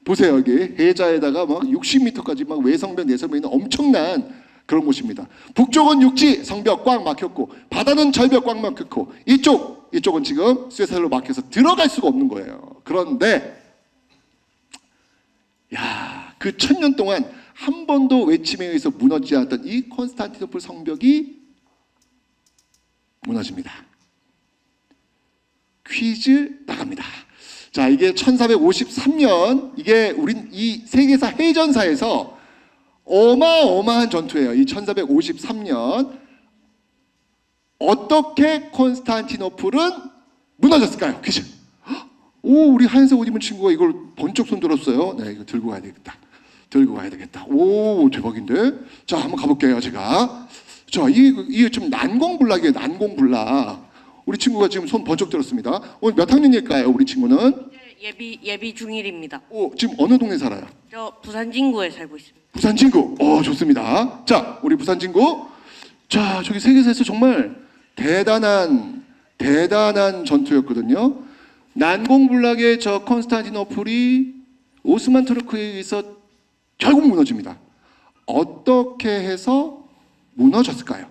보세요. 여기 해자에다가 막 60m까지 막 외성벽 내성벽 있는 엄청난 그런 곳입니다. 북쪽은 육지 성벽 꽉 막혔고 바다는 절벽 꽉 막혔고 이쪽은 지금 쇠살로 막혀서 들어갈 수가 없는 거예요. 그런데 그 1000년 동안 한 번도 외침에 의해서 무너지지 않았던 이 콘스탄티노플 성벽이 무너집니다. 퀴즈 나갑니다. 자, 이게 1453년, 이게 우린 이 세계사 해전사에서 어마어마한 전투예요. 이 1453년 어떻게 콘스탄티노플은 무너졌을까요? 퀴즈. 오, 우리 하얀색 옷 입은 친구가 이걸 번쩍 손 들었어요. 네, 이거 들고 가야 되겠다. 오, 대박인데. 자, 한번 가볼게요, 제가. 자, 이게 좀 난공불락이에요. 난공불락. 우리 친구가 지금 손 번쩍 들었습니다. 오늘 몇 학년일까요, 우리 친구는? 예비 중1입니다. 지금 어느 동네 살아요? 저 부산 진구에 살고 있습니다. 부산 친구. 좋습니다. 자, 우리 부산 친구. 자, 저기 세계사에서 정말 대단한 전투였거든요. 난공불락의 저 콘스탄티노플이 오스만 투르크에 의해서 결국 무너집니다. 어떻게 해서 무너졌을까요?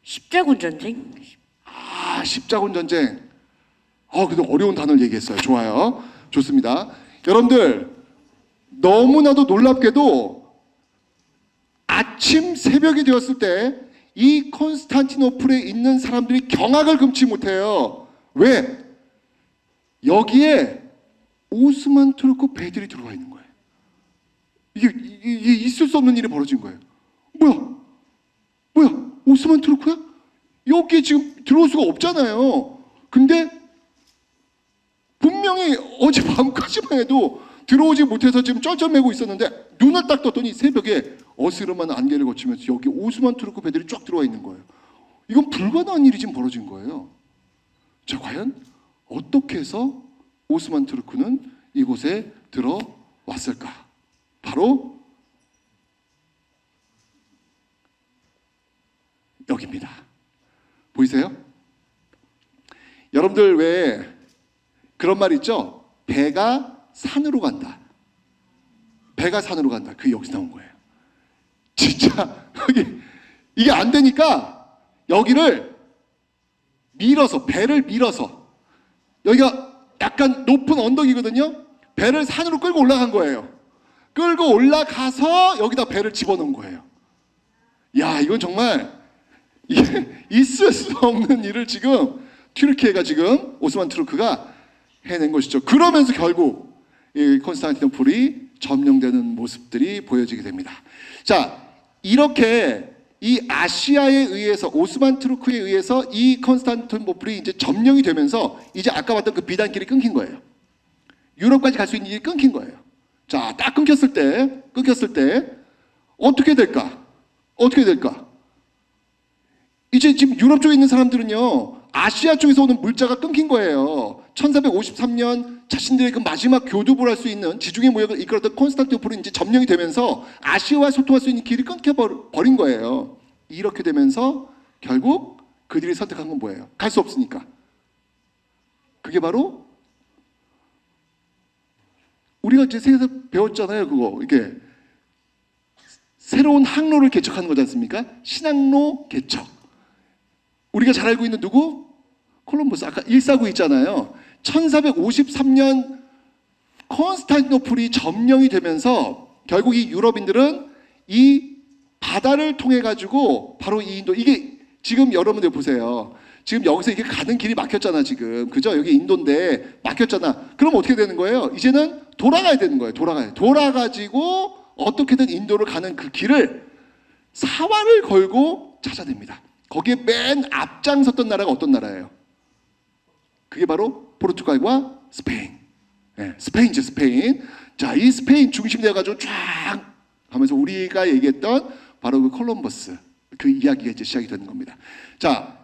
십자군 전쟁? 십자군 전쟁. 그래도 어려운 단어를 얘기했어요. 좋아요. 좋습니다. 여러분들, 너무나도 놀랍게도 아침 새벽이 되었을 때 이 콘스탄티노플에 있는 사람들이 경악을 금치 못해요. 왜? 여기에 오스만 투르크 배들이 들어와 있는 거예요. 이게 있을 수 없는 일이 벌어진 거예요. 뭐야? 오스만 투르크야? 여기에 지금 들어올 수가 없잖아요. 근데 분명히 어젯밤까지만 해도 들어오지 못해서 지금 쩔쩔매고 있었는데 눈을 딱 떴더니 새벽에 어스름한 안개를 거치면서 여기 오스만 투르크 배들이 쫙 들어와 있는 거예요. 이건 불가능한 일이 지금 벌어진 거예요. 자, 과연 어떻게 해서 오스만 투르크는 이곳에 들어왔을까? 바로 여기입니다. 보이세요? 여러분들 왜 그런 말 있죠? 배가 산으로 간다. 배가 산으로 간다. 그게 여기서 나온 거예요. 진짜 이게 안 되니까 여기를 배를 밀어서 여기가 약간 높은 언덕이거든요. 배를 산으로 끌고 올라간 거예요. 끌고 올라가서 여기다 배를 집어넣은 거예요. 야, 이건 정말 있을 수 없는 일을 지금 튀르키예가 지금 오스만 투르크가 해낸 것이죠. 그러면서 결국 이 콘스탄티노플이 점령되는 모습들이 보여지게 됩니다. 자, 이렇게 이 아시아에 의해서 오스만 투르크에 의해서 이 콘스탄티노플이 이제 점령이 되면서 이제 아까 봤던 그 비단길이 끊긴 거예요. 유럽까지 갈 수 있는 길이 끊긴 거예요. 자, 딱 끊겼을 때 어떻게 될까? 이제 지금 유럽 쪽에 있는 사람들은요, 아시아 쪽에서 오는 물자가 끊긴 거예요. 1453년 자신들의 그 마지막 교두보를 할 수 있는 지중해 무역을 이끌었던 콘스탄티노플이 이제 점령이 되면서 아시아와 소통할 수 있는 길이 끊겨버린 거예요. 이렇게 되면서 결국 그들이 선택한 건 뭐예요? 갈 수 없으니까. 그게 바로 우리가 이제 세계에서 배웠잖아요. 그거 이게 새로운 항로를 개척하는 거지 않습니까? 신항로 개척. 우리가 잘 알고 있는 누구? 콜럼버스. 아까 149 있잖아요. 1453년 콘스탄티노플이 점령이 되면서 결국 이 유럽인들은 이 바다를 통해 가지고 바로 이 인도, 이게 지금 여러분들 보세요. 지금 여기서 이게 가는 길이 막혔잖아 지금. 그죠? 여기 인도인데 막혔잖아. 그럼 어떻게 되는 거예요? 이제는 돌아가야 되는 거예요. 돌아가지고 어떻게든 인도를 가는 그 길을 사활을 걸고 찾아냅니다. 거기에 맨 앞장섰던 나라가 어떤 나라예요? 그게 바로 포르투갈과 스페인. 네, 스페인이죠, 스페인. 자, 이 스페인 중심되어 가지고 쫙 하면서 우리가 얘기했던 바로 그 콜럼버스 그 이야기가 이제 시작이 되는 겁니다. 자,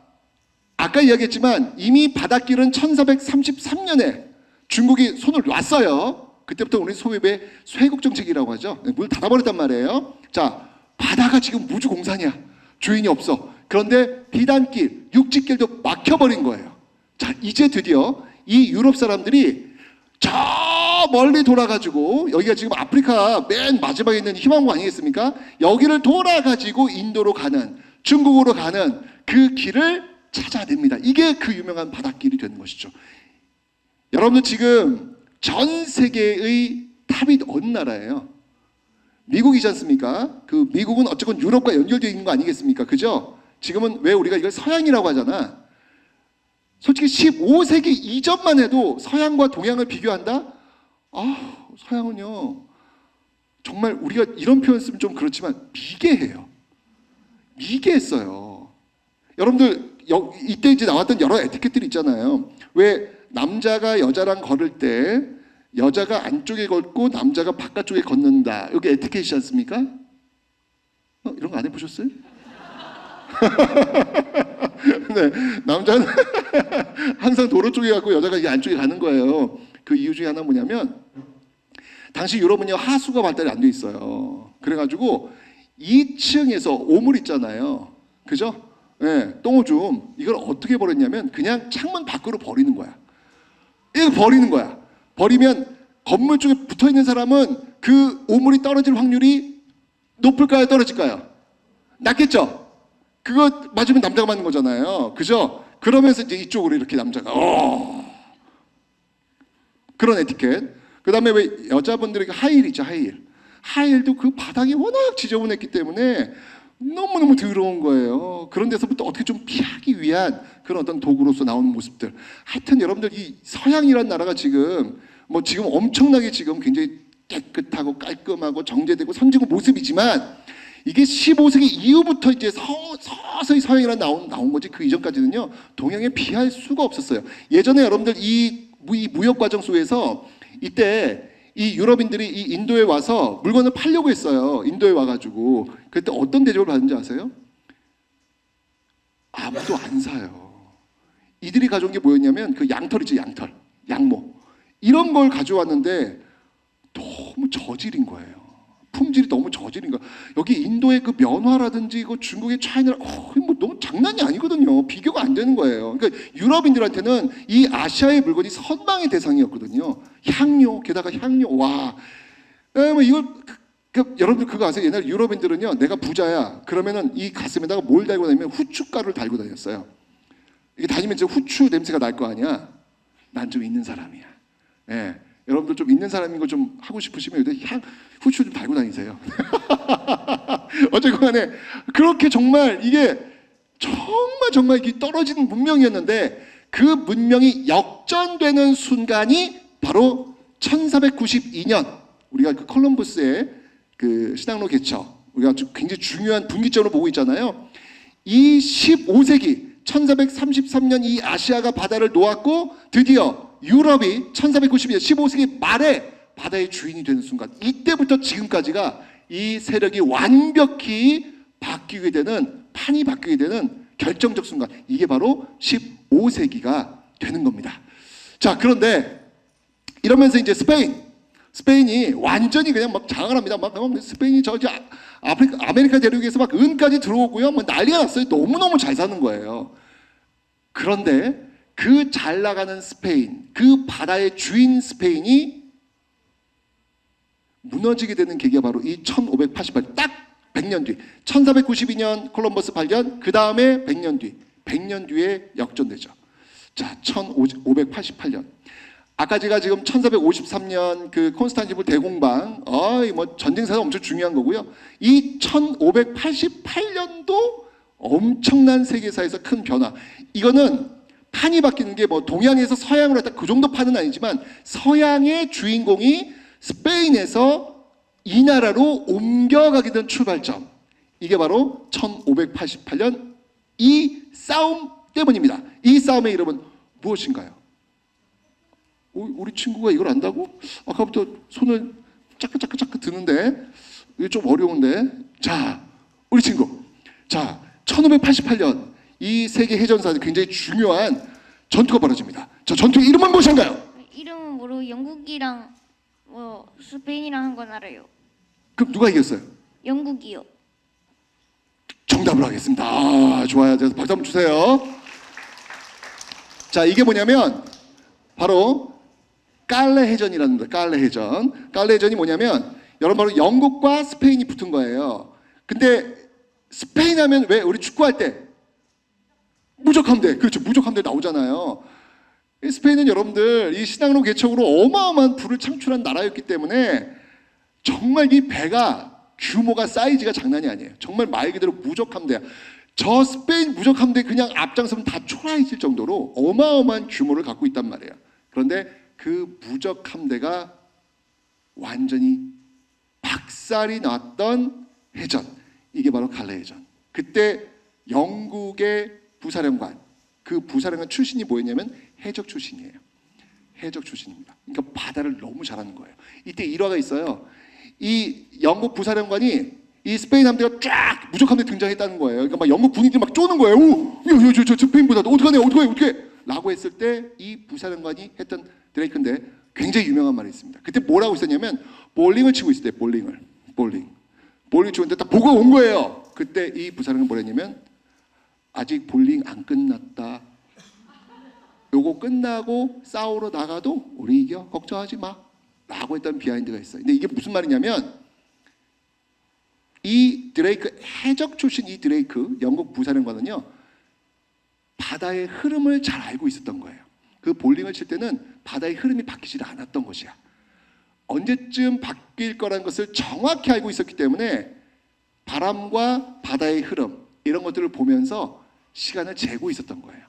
아까 이야기했지만 이미 바닷길은 1433년에 중국이 손을 놨어요. 그때부터 우리 소위의 쇄국 정책이라고 하죠. 물 닫아버렸단 말이에요. 자, 바다가 지금 무주공산이야. 주인이 없어. 그런데 비단길, 육지길도 막혀버린 거예요. 자, 이제 드디어 이 유럽 사람들이 저 멀리 돌아가지고, 여기가 지금 아프리카 맨 마지막에 있는 희망고 아니겠습니까? 여기를 돌아가지고 인도로 가는, 중국으로 가는 그 길을 찾아냅니다. 이게 그 유명한 바닷길이 되는 것이죠. 여러분들 지금 전 세계의 탑이 어느 나라예요? 미국이지 않습니까? 그 미국은 어쨌건 유럽과 연결되어 있는 거 아니겠습니까? 그죠? 지금은 왜 우리가 이걸 서양이라고 하잖아. 솔직히 15세기 이전만 해도 서양과 동양을 비교한다? 서양은요, 정말 우리가 이런 표현 쓰면 좀 그렇지만 미개해요. 미개했어요. 여러분들 이때 이제 나왔던 여러 에티켓들이 있잖아요. 왜 남자가 여자랑 걸을 때 여자가 안쪽에 걷고 남자가 바깥쪽에 걷는다. 여기 에티켓이지 않습니까? 이런 거 안 해보셨어요? 네, 남자는 항상 도로 쪽에 가고 여자가 이 안쪽에 가는 거예요. 그 이유 중에 하나 뭐냐면 당시 유럽은요 하수가 발달이 안 돼 있어요. 그래가지고 2층에서 오물 있잖아요. 그죠? 네, 똥오줌 이걸 어떻게 버렸냐면 그냥 창문 밖으로 버리는 거야. 이거 버리는 거야. 버리면 건물 쪽에 붙어 있는 사람은 그 오물이 떨어질 확률이 높을까요? 떨어질까요? 낮겠죠? 그거 맞으면 남자가 맞는 거잖아요. 그죠? 그러면서 이제 이쪽으로 이렇게 남자가 그런 에티켓. 그 다음에 왜 여자분들에게 하이힐 있죠, 하이힐. 하이힐도 그 바닥이 워낙 지저분했기 때문에 너무너무 더러운 거예요. 그런 데서부터 어떻게 좀 피하기 위한 그런 어떤 도구로서 나오는 모습들. 하여튼 여러분들 이 서양이라는 나라가 지금 지금 엄청나게 지금 굉장히 깨끗하고 깔끔하고 정제되고 선진국 모습이지만 이게 15세기 이후부터 이제 서서히 서양이란 나온 거지 그 이전까지는요 동양에 비할 수가 없었어요. 예전에 여러분들 이 무역 과정 속에서 이때 이 유럽인들이 이 인도에 와서 물건을 팔려고 했어요. 인도에 와가지고 그때 어떤 대접을 받는지 아세요? 아무도 안 사요. 이들이 가져온 게 뭐였냐면 그 양털이죠, 양털, 양모 이런 걸 가져왔는데 너무 저질인 거예요. 품질이 너무 저질인 거야. 여기 인도의 그 면화라든지 그 중국의 차이나 너무 장난이 아니거든요. 비교가 안 되는 거예요. 그러니까 유럽인들한테는 이 아시아의 물건이 선망의 대상이었거든요. 향료, 게다가 향료. 와, 이걸 여러분들 그거 아세요? 옛날 유럽인들은요, 내가 부자야. 그러면은 이 가슴에다가 뭘 달고 다니면 후춧가루를 달고 다녔어요. 이게 다니면 이제 후추 냄새가 날 거 아니야. 난 좀 있는 사람이야. 예. 여러분들 좀 있는 사람인 거 좀 하고 싶으시면 후추 좀 달고 다니세요. 어쨌건 간에 그렇게 정말 이게 정말 이게 떨어지는 문명이었는데 그 문명이 역전되는 순간이 바로 1492년 우리가 그 콜럼버스의 그 신항로 개척 우리가 굉장히 중요한 분기점으로 보고 있잖아요. 이 15세기 1433년 이 아시아가 바다를 놓았고 드디어 유럽이 1492년 15세기 말에 바다의 주인이 되는 순간 이때부터 지금까지가 이 세력이 완벽히 바뀌게 되는 판이 바뀌게 되는 결정적 순간 이게 바로 15세기가 되는 겁니다. 자 그런데 이러면서 이제 스페인이 완전히 그냥 막 장악을 합니다. 막 스페인이 저기 아메리카 대륙에서 막 은까지 들어오고요. 난리가 났어요. 너무너무 잘 사는 거예요. 그런데 그 잘 나가는 스페인, 그 바다의 주인 스페인이 무너지게 되는 계기가 바로 이 1588, 딱 100년 뒤, 1492년 콜럼버스 발견, 그 다음에 100년 뒤에 역전되죠. 자, 1588년. 아까 제가 지금 1453년 그 콘스탄티노플 대공방, 전쟁사가 엄청 중요한 거고요. 이 1588년도 엄청난 세계사에서 큰 변화. 이거는 판이 바뀌는 게 동양에서 서양으로 했다 그 정도 판은 아니지만 서양의 주인공이 스페인에서 이 나라로 옮겨가게 된 출발점. 이게 바로 1588년 이 싸움 때문입니다. 이 싸움의 이름은 무엇인가요? 우리 친구가 이걸 안다고? 아까부터 손을 짜끄 드는데 이게 좀 어려운데. 자, 우리 친구 자, 1588년 이 세계 해전사에서 굉장히 중요한 전투가 벌어집니다. 저 전투의 이름은 무엇인가요? 이름은 모르고 영국이랑 뭐 스페인이랑 한 건 알아요. 그럼 누가 이겼어요? 영국이요. 정답을 하겠습니다. 아, 좋아요. 박수 한번 주세요. 자, 이게 뭐냐면 바로 깔레 해전이라는 거예요. 깔레 해전. 깔레 해전이 뭐냐면 여러분 바로 영국과 스페인이 붙은 거예요. 근데 스페인 하면 왜 우리 축구할 때 무적함대, 그렇죠, 무적함대 나오잖아요. 이 스페인은 여러분들 이 신앙으로 개척으로 어마어마한 부를 창출한 나라였기 때문에 정말 이 배가 규모가 사이즈가 장난이 아니에요. 정말 말 그대로 무적함대야. 저 스페인 무적함대 그냥 앞장서면 다 초라해질 정도로 어마어마한 규모를 갖고 있단 말이에요. 그런데 그 무적함대가 완전히 박살이 났던 해전, 이게 바로 갈레 해전. 그때 영국의 부사령관, 그 부사령관 출신이 뭐였냐면 해적 출신이에요. 해적 출신입니다. 그러니까 바다를 너무 잘하는 거예요. 이때 일화가 있어요. 이 영국 부사령관이 이 스페인 함대가 쫙 무적함대 등장했다는 거예요. 그러니까 막 영국 군인들이 막 쪼는 거예요. 오, 저 스페인 부사 어떡해? 라고 했을 때 이 부사령관이 했던 드레이크인데 굉장히 유명한 말이 있습니다. 그때 뭐라고 했었냐면 볼링을 치고 있을 때 볼링 치고 있는데 딱 보고 온 거예요. 그때 이 부사령은 뭐랬냐면 아직 볼링 안 끝났다. 요거 끝나고 싸우러 나가도 우리 이겨. 걱정하지 마. 라고 했던 비하인드가 있어요. 근데 이게 무슨 말이냐면 이 드레이크, 해적 출신 이 드레이크, 영국 부사령관은요 바다의 흐름을 잘 알고 있었던 거예요. 그 볼링을 칠 때는 바다의 흐름이 바뀌지 않았던 것이야. 언제쯤 바뀔 거라는 것을 정확히 알고 있었기 때문에 바람과 바다의 흐름 이런 것들을 보면서 시간을 재고 있었던 거예요.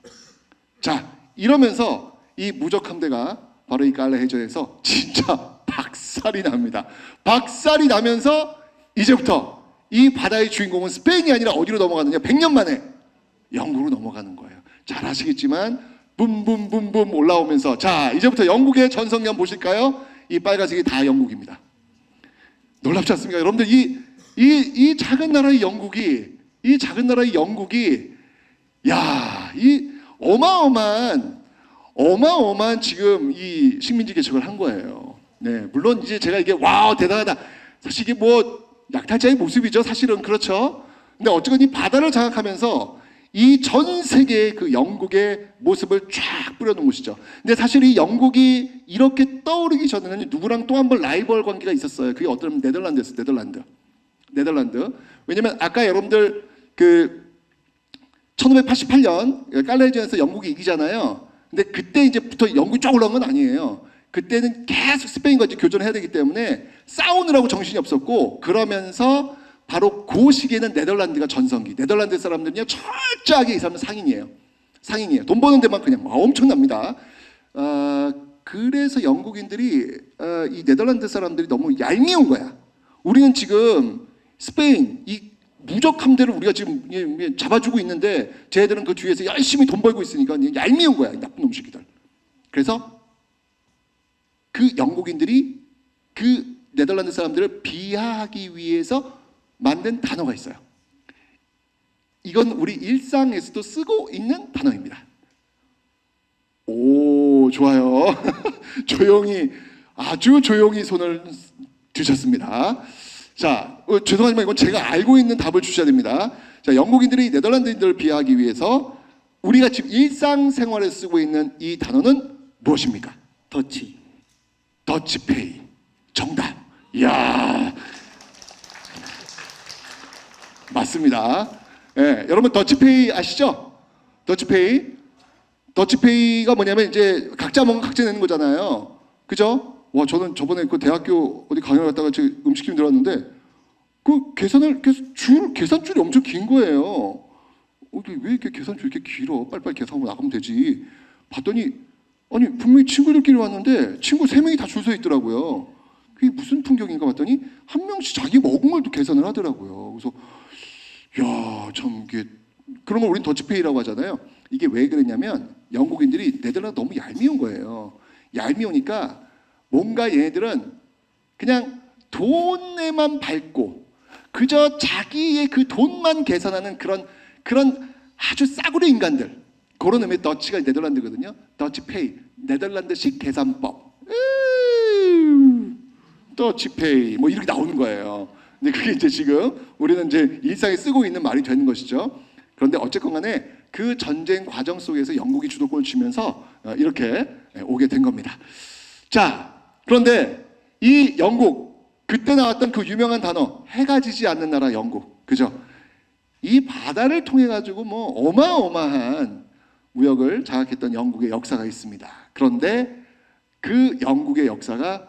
자, 이러면서 이 무적함대가 바로 이 깔레 해전에서 진짜 박살이 납니다. 박살이 나면서 이제부터 이 바다의 주인공은 스페인이 아니라 어디로 넘어가느냐? 100년 만에 영국으로 넘어가는 거예요. 잘 아시겠지만 붐붐붐붐 올라오면서 자, 이제부터 영국의 전성기 보실까요? 이 빨간색이 다 영국입니다. 놀랍지 않습니까? 여러분들 이 작은 나라의 영국이 야, 이 어마어마한 지금 이 식민지 개척을 한 거예요. 네, 물론 이제 제가 이게 와우 대단하다. 사실 이게 뭐 약탈자의 모습이죠. 사실은 그렇죠. 근데 어쨌든 이 바다를 장악하면서 이 전 세계의 그 영국의 모습을 쫙 뿌려놓은 곳이죠. 근데 사실 이 영국이 이렇게 떠오르기 전에는 누구랑 또 한 번 라이벌 관계가 있었어요. 그게 어떤 네덜란드였어요. 네덜란드. 왜냐면 아까 여러분들 그 1588년 깔레전에서 영국이 이기잖아요. 근데 그때 이제부터 영국이 쫙 올라온 건 아니에요. 그때는 계속 스페인과 이제 교전을 해야 되기 때문에 싸우느라고 정신이 없었고, 그러면서 바로 그 시기에는 네덜란드가 전성기. 네덜란드 사람들은요 철저하게 이 사람은 상인이에요. 돈 버는 데만 그냥 엄청납니다. 그래서 영국인들이 이 네덜란드 사람들이 너무 얄미운 거야. 우리는 지금 스페인 이 무적 함대를 우리가 지금 잡아주고 있는데 쟤들은 그 뒤에서 열심히 돈 벌고 있으니까 얄미운 거야, 이 나쁜 놈 새끼들. 그래서 그 영국인들이 그 네덜란드 사람들을 비하하기 위해서 만든 단어가 있어요. 이건 우리 일상에서도 쓰고 있는 단어입니다. 오, 좋아요. 아주 조용히 손을 드셨습니다. 자, 죄송하지만 이건 제가 알고 있는 답을 주셔야 됩니다. 자, 영국인들이 네덜란드인들을 비하하기 위해서 우리가 지금 일상생활에 쓰고 있는 이 단어는 무엇입니까? 더치페이. 정답. 이야, 맞습니다. 예, 여러분 더치페이 아시죠? 더치페이가 뭐냐면 이제 각자 뭔가 각자 내는 거잖아요. 그죠? 와, 저는 저번에 그 대학교 어디 강연 갔다가 저 음식점 들어왔는데 그 계산줄이 엄청 긴 거예요. 왜 이렇게 계산줄이 이렇게 길어? 빨리빨리 계산하고 나가면 되지. 봤더니 아니 분명히 친구들끼리 왔는데 친구 3명이 다 줄 서 있더라고요. 그게 무슨 풍경인가 봤더니 한 명씩 자기 먹은 걸 또 계산을 하더라고요. 그래서 야, 참 이게 그런 걸 우린 더치페이라고 하잖아요. 이게 왜 그랬냐면 영국인들이 네덜란드 너무 얄미운 거예요. 얄미우니까 뭔가 얘네들은 그냥 돈에만 밟고 그저 자기의 그 돈만 계산하는 그런 아주 싸구려 인간들. 그런 의미의 더치가 네덜란드거든요. 더치페이, 네덜란드식 계산법. 더치페이 뭐 이렇게 나오는 거예요. 근데 그게 이제 지금 우리는 이제 일상에 쓰고 있는 말이 되는 것이죠. 그런데 어쨌건 간에 그 전쟁 과정 속에서 영국이 주도권을 쥐면서 이렇게 오게 된 겁니다. 자, 그런데 이 영국, 그때 나왔던 그 유명한 단어, 해가 지지 않는 나라 영국, 그죠? 이 바다를 통해 가지고 뭐 어마어마한 무역을 장악했던 영국의 역사가 있습니다. 그런데 그 영국의 역사가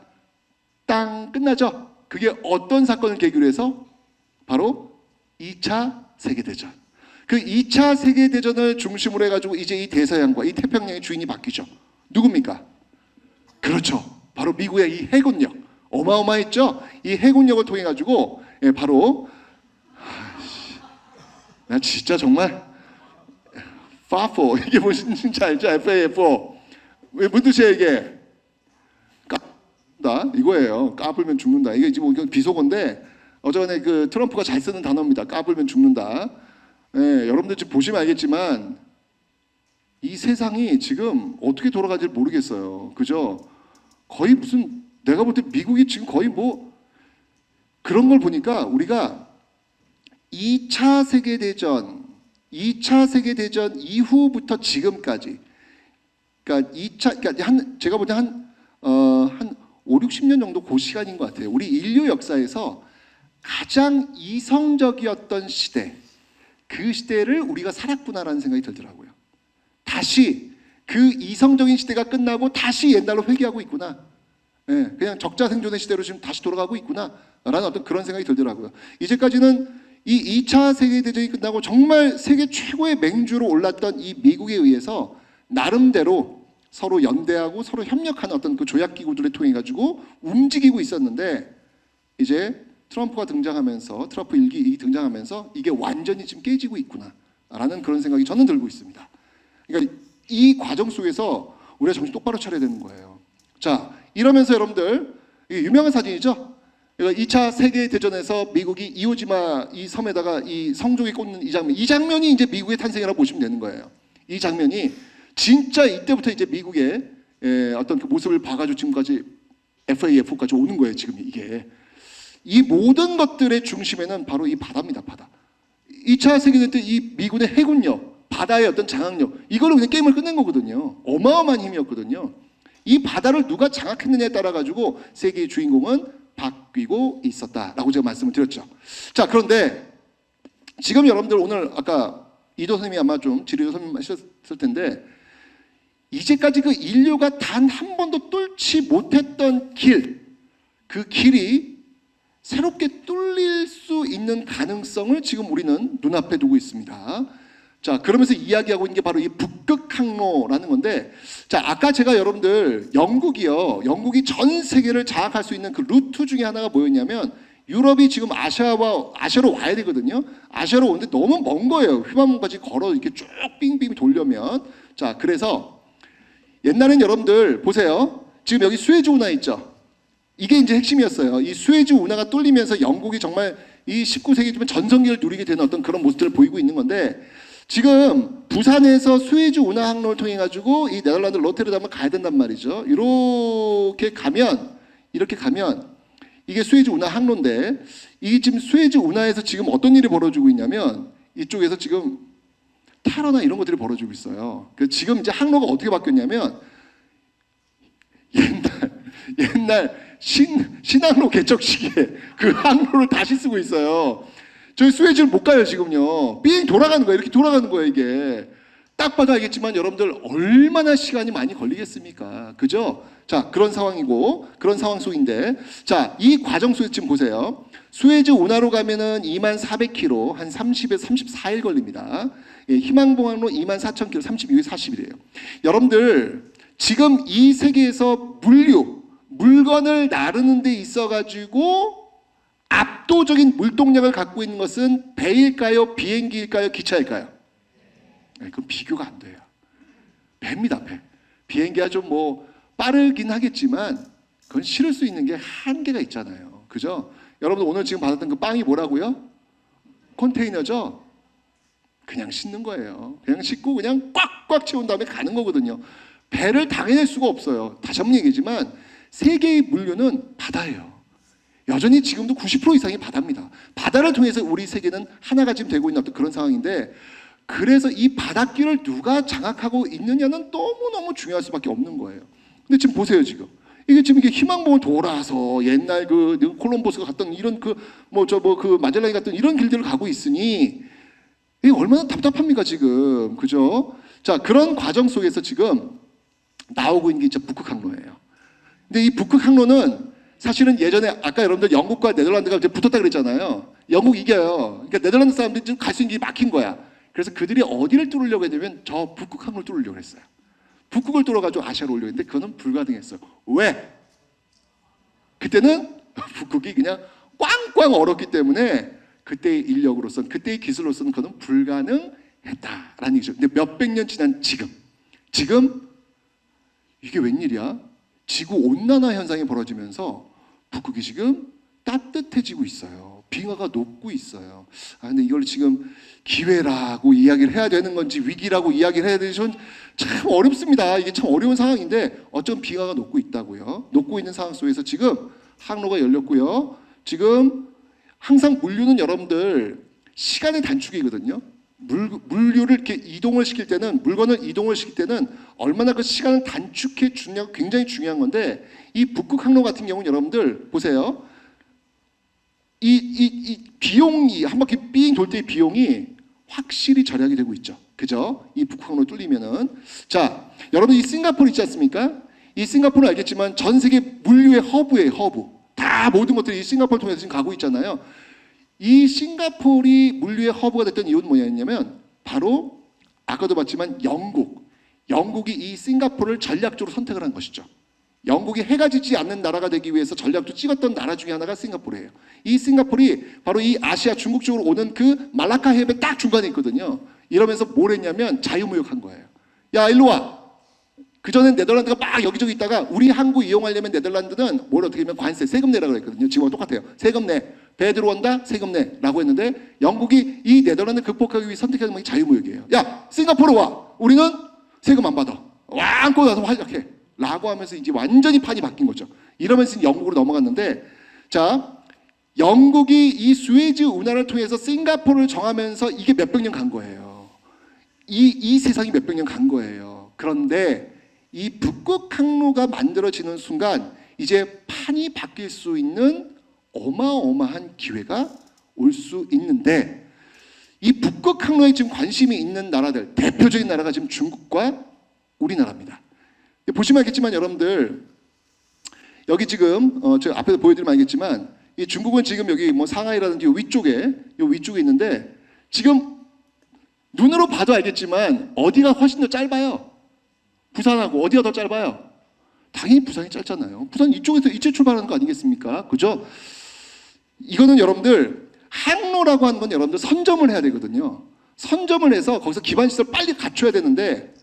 땅 끝나죠? 그게 어떤 사건을 계기로 해서? 바로 2차 세계대전. 그 2차 세계대전을 중심으로 해가지고 이제 이 대서양과 이 태평양의 주인이 바뀌죠. 누굽니까? 그렇죠. 바로 미국의 이 해군력. 어마어마했죠? 이 해군력을 통해 가지고 바로 나 진짜 정말 FAFO 이게 무슨지 알죠? FAFO 왜 무슨 뜻이에요 이게? 까불다 이거예요. 까불면 죽는다. 이게 지금 비속어인데 어저번에 그 트럼프가 잘 쓰는 단어입니다. 까불면 죽는다. 여러분들 지금 보시면 알겠지만 이 세상이 지금 어떻게 돌아가는지 모르겠어요. 그죠? 거의 무슨 내가 볼 때 미국이 지금 거의 뭐 그런 걸 보니까 우리가 2차 세계대전 이후부터 지금까지 그러니까 제가 볼 때 한 5, 60년 정도 그 시간인 것 같아요. 우리 인류 역사에서 가장 이성적이었던 시대, 그 시대를 우리가 살았구나라는 생각이 들더라고요. 다시 그 이성적인 시대가 끝나고 다시 옛날로 회귀하고 있구나. 그냥 적자 생존의 시대로 지금 다시 돌아가고 있구나 라는 어떤 그런 생각이 들더라고요. 이제까지는 이 2차 세계대전이 끝나고 정말 세계 최고의 맹주로 올랐던 이 미국에 의해서 나름대로 서로 연대하고 서로 협력하는 어떤 그 조약기구들을 통해 가지고 움직이고 있었는데 이제 트럼프가 등장하면서 트럼프 일기 등장하면서 이게 완전히 지금 깨지고 있구나 라는 그런 생각이 저는 들고 있습니다. 그러니까 이 과정 속에서 우리가 정신 똑바로 차려야 되는 거예요. 자, 이러면서 여러분들 이게 유명한 사진이죠. 2차 세계대전에서 미국이 이오지마 이 섬에다가 이 성조기 꽂는 이 장면이 이제 미국의 탄생이라고 보시면 되는 거예요. 이 장면이 진짜 이때부터 이제 미국의 어떤 그 모습을 봐가지고 지금까지 FAF까지 오는 거예요. 지금 이게 이 모든 것들의 중심에는 바로 이 바다입니다. 바다. 2차 세계대전 때 이 미군의 해군력, 바다의 어떤 장악력 이걸로 그냥 게임을 끝낸 거거든요. 어마어마한 힘이었거든요. 이 바다를 누가 장악했느냐에 따라 가지고 세계의 주인공은 바뀌고 있었다라고 제가 말씀을 드렸죠. 자, 그런데 지금 여러분들 오늘 아까 이도 선생님이 아마 좀 지리도 설명하셨을 텐데 이제까지 그 인류가 단 한 번도 뚫지 못했던 길, 그 길이 새롭게 뚫릴 수 있는 가능성을 지금 우리는 눈앞에 두고 있습니다. 자, 그러면서 이야기하고 있는 게 바로 이 북극 항로라는 건데, 자, 아까 제가 여러분들 영국이 전 세계를 장악할 수 있는 그 루트 중에 하나가 뭐였냐면 유럽이 지금 아시아로 와야 되거든요. 아시아로 오는데 너무 먼 거예요. 휘발유까지 걸어 이렇게 쭉 빙빙 돌려면. 자, 그래서 옛날엔 여러분들 보세요. 지금 여기 수에즈 운하 있죠. 이게 이제 핵심이었어요. 이 수에즈 운하가 뚫리면서 영국이 정말 이 19세기쯤에 전성기를 누리게 되는 어떤 그런 모습들을 보이고 있는 건데 지금 부산에서 수에즈 운하 항로를 통해 가지고 이 네덜란드 로테르담을 가야 된단 말이죠. 이렇게 가면 이게 수에즈 운하 항로인데 이 지금 수에즈 운하에서 지금 어떤 일이 벌어지고 있냐면 이쪽에서 지금 테러나 이런 것들이 벌어지고 있어요. 그래서 지금 이제 항로가 어떻게 바뀌었냐면 옛날 신항로 개척식에 그 항로를 다시 쓰고 있어요. 저희 수에즈를 못 가요 지금요. 삥 돌아가는 거예요. 이렇게 돌아가는 거예요 이게. 딱 봐도 알겠지만 여러분들 얼마나 시간이 많이 걸리겠습니까? 그죠? 자, 그런 상황이고 그런 상황 속인데 자, 이 과정 속에 지금 보세요. 수에즈 운하로 가면은 2400km 한 30에서 34일 걸립니다. 예, 희망봉항로 24,000km 32에 40일이에요. 여러분들 지금 이 세계에서 물건을 나르는 데 있어가지고 압도적인 물동량을 갖고 있는 것은 배일까요? 비행기일까요? 기차일까요? 네, 그건 비교가 안 돼요. 배입니다, 배. 비행기가 좀 뭐 빠르긴 하겠지만 그건 실을 수 있는 게 한계가 있잖아요. 그죠? 여러분들 오늘 지금 받았던 그 빵이 뭐라고요? 컨테이너죠? 그냥 싣는 거예요. 그냥 싣고 그냥 꽉꽉 채운 다음에 가는 거거든요. 배를 당해낼 수가 없어요. 다시 한번 얘기지만 세계의 물류는 바다예요. 여전히 지금도 90% 이상이 바다입니다. 바다를 통해서 우리 세계는 하나가 지금 되고 있는 어떤 그런 상황인데, 그래서 이 바닷길을 누가 장악하고 있느냐는 너무너무 중요할 수밖에 없는 거예요. 근데 지금 보세요. 지금 이게 지금 이게 희망봉을 돌아서 옛날 그 콜럼버스가 갔던 이런 그 마젤란이 갔던 이런 길들을 가고 있으니 이게 얼마나 답답합니까 지금, 그죠? 자, 그런 과정 속에서 지금 나오고 있는 게 진짜 북극 항로예요. 근데 이 북극 항로는 사실은 예전에 아까 여러분들 영국과 네덜란드가 이제 붙었다 그랬잖아요. 영국 이겨요. 그러니까 네덜란드 사람들이 지금 갈 수 있는 길이 막힌 거야. 그래서 그들이 어디를 뚫으려고 했냐면 저 북극 항로를 뚫으려고 했어요. 북극을 뚫어가지고 아시아로 오려고 했는데 그거는 불가능했어요. 왜? 그때는 북극이 그냥 꽝꽝 얼었기 때문에 그때의 인력으로서는, 그때의 기술로서는 그거는 불가능했다라는 얘기죠. 근데 몇백 년 지난 지금 이게 웬일이야? 지구 온난화 현상이 벌어지면서 북극이 지금 따뜻해지고 있어요. 빙하가 녹고 있어요. 근데 이걸 지금 기회라고 이야기를 해야 되는 건지 위기라고 이야기를 해야 되는지 참 어렵습니다. 이게 참 어려운 상황인데 어쩜 빙하가 녹고 있다고요. 녹고 있는 상황 속에서 지금 항로가 열렸고요. 지금 항상 물류는 여러분들 시간의 단축이거든요. 물류를 이렇게 이동을 시킬 때는, 물건을 이동을 시킬 때는 얼마나 그 시간을 단축해 주냐가 굉장히 중요한 건데, 이 북극 항로 같은 경우는 여러분들 보세요. 이 비용이 한 바퀴 삥 돌 때의 비용이 확실히 절약이 되고 있죠. 그죠? 이 북극 항로 뚫리면은. 자, 여러분 이 싱가포르 있지 않습니까? 이 싱가포르는 알겠지만 전 세계 물류의 허브예요. 허브. 다 모든 것들이 이 싱가포르 통해서 지금 가고 있잖아요. 이 싱가포르이 물류의 허브가 됐던 이유는 뭐였냐면 바로 아까도 봤지만 영국이 이 싱가포르를 전략적으로 선택을 한 것이죠. 영국이 해가 지지 않는 나라가 되기 위해서 전략도 찍었던 나라 중에 하나가 싱가포르예요. 이 싱가포르이 바로 이 아시아 중국 쪽으로 오는 그 말라카 해협의 딱 중간에 있거든요. 이러면서 뭘 했냐면 자유무역한 거예요. 야, 일로 와. 그전엔 네덜란드가 막 여기저기 있다가 우리 항구 이용하려면 네덜란드는 뭘 어떻게 하면 관세, 세금 내라고 했거든요. 지금과 똑같아요. 세금 내. 배 들어온다? 세금 내라고 했는데 영국이 이 네덜란드 극복하기 위해 선택한 방법이 자유무역이에요. 야, 싱가포르 와. 우리는 세금 안 받아. 와, 안고 나서 활약해. 라고 하면서 이제 완전히 판이 바뀐 거죠. 이러면서 영국으로 넘어갔는데, 자, 영국이 이 수에즈 운하를 통해서 싱가포르를 정하면서 이게 몇백 년 간 거예요. 이 세상이 몇백 년 간 거예요. 그런데 이 북극 항로가 만들어지는 순간 이제 판이 바뀔 수 있는 어마어마한 기회가 올 수 있는데, 이 북극 항로에 지금 관심이 있는 나라들, 대표적인 나라가 지금 중국과 우리나라입니다. 보시면 알겠지만 여러분들 여기 지금 제가 앞에서 보여드리면 알겠지만 이 중국은 지금 여기 뭐 상하이라든지 요 위쪽에 있는데, 지금 눈으로 봐도 알겠지만 어디가 훨씬 더 짧아요? 부산하고 어디가 더 짧아요? 당연히 부산이 짧잖아요. 부산 이쪽에서 이제 출발하는 거 아니겠습니까? 그죠? 이거는 여러분들 항로라고 하는 건 여러분들 선점을 해야 되거든요. 선점을 해서 거기서 기반시설 빨리 갖춰야 되는데,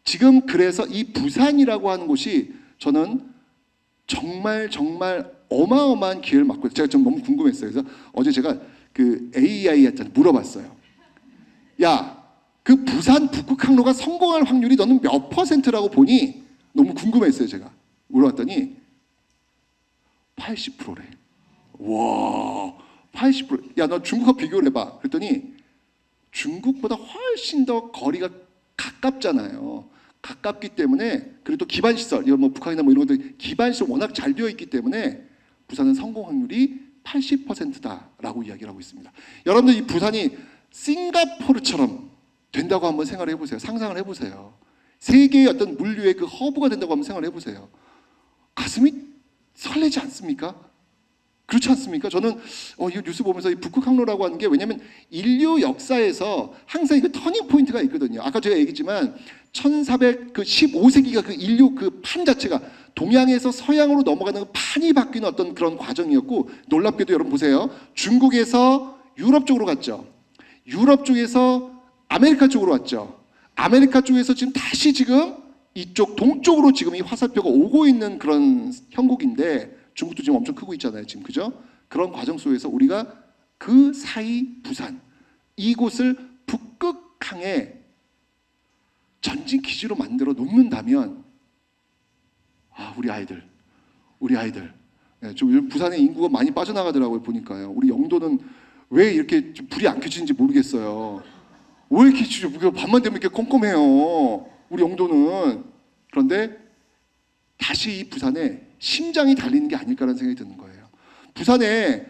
지금 그래서 이 부산이라고 하는 곳이 저는 정말 어마어마한 기회를 맞고, 제가 좀 너무 궁금했어요. 그래서 어제 제가 그 AI한테 물어봤어요. 야, 그 부산 북극 항로가 성공할 확률이 너는 몇 %라고 보니? 너무 궁금했어요. 제가 물어봤더니 80%래. 와, 80%. 야, 너 중국과 비교를 해봐. 그랬더니 중국보다 훨씬 더 거리가 가깝잖아요. 가깝기 때문에, 그리고 또 기반 시설, 이거 뭐 북한이나 뭐 이런 것들 기반 시설 워낙 잘 되어 있기 때문에 부산은 성공 확률이 80%다라고 이야기를 하고 있습니다. 여러분들 이 부산이 싱가포르처럼 된다고 한번 생각을 해보세요. 상상을 해보세요. 세계의 어떤 물류의 그 허브가 된다고 한번 생각을 해보세요. 가슴이 설레지 않습니까? 그렇지 않습니까? 저는 이 뉴스 보면서 이 북극 항로라고 하는 게, 왜냐하면 인류 역사에서 항상 그 터닝 포인트가 있거든요. 아까 제가 얘기했지만 15세기가 그 인류 그 판 자체가 동양에서 서양으로 넘어가는 판이 바뀌는 어떤 그런 과정이었고, 놀랍게도 여러분 보세요. 중국에서 유럽 쪽으로 갔죠. 유럽 쪽에서 아메리카 쪽으로 왔죠. 아메리카 쪽에서 지금 다시 지금 이쪽 동쪽으로 지금 이 화살표가 오고 있는 그런 형국인데, 중국도 지금 엄청 크고 있잖아요. 지금 그죠? 그런 과정 속에서 우리가 그 사이 부산 이곳을 북극항의 전진 기지로 만들어 놓는다면 우리 아이들 네, 좀 요즘 부산의 인구가 많이 빠져나가더라고요. 보니까요. 우리 영도는 왜 이렇게 좀 불이 안 켜지는지 모르겠어요. 왜 이렇게 밤만 되면 이렇게 컴컴해요. 우리 영도는. 그런데 다시 이 부산에 심장이 달리는 게 아닐까라는 생각이 드는 거예요. 부산에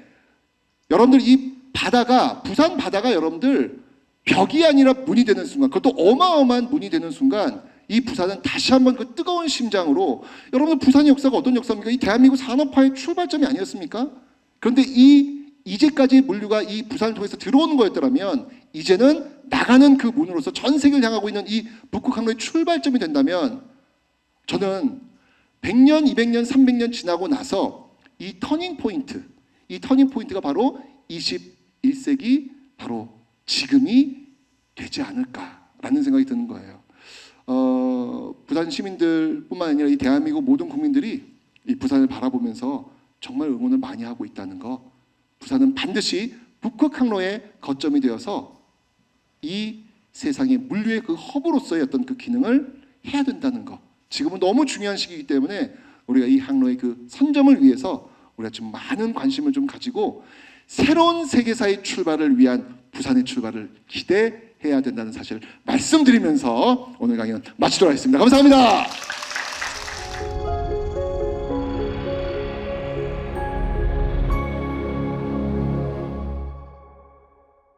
여러분들 이 바다가 부산 바다가 여러분들 벽이 아니라 문이 되는 순간, 그것도 어마어마한 문이 되는 순간 이 부산은 다시 한번 그 뜨거운 심장으로, 여러분들 부산의 역사가 어떤 역사입니까? 이 대한민국 산업화의 출발점이 아니었습니까? 그런데 이제까지 물류가 이 부산을 통해서 들어오는 거였더라면 이제는 나가는 그 문으로서 전 세계를 향하고 있는 이 북극항로의 출발점이 된다면 저는 100년, 200년, 300년 지나고 나서 이 터닝 포인트가 바로 21세기 바로 지금이 되지 않을까라는 생각이 드는 거예요. 부산 시민들뿐만 아니라 이 대한민국 모든 국민들이 이 부산을 바라보면서 정말 응원을 많이 하고 있다는 거. 부산은 반드시 북극항로의 거점이 되어서 이 세상의 물류의 그 허브로서의 어떤 그 기능을 해야 된다는 거. 지금은 너무 중요한 시기이기 때문에 우리가 이 항로의 그 선점을 위해서 우리가 좀 많은 관심을 좀 가지고 새로운 세계사의 출발을 위한 부산의 출발을 기대해야 된다는 사실을 말씀드리면서 오늘 강의는 마치도록 하겠습니다. 감사합니다.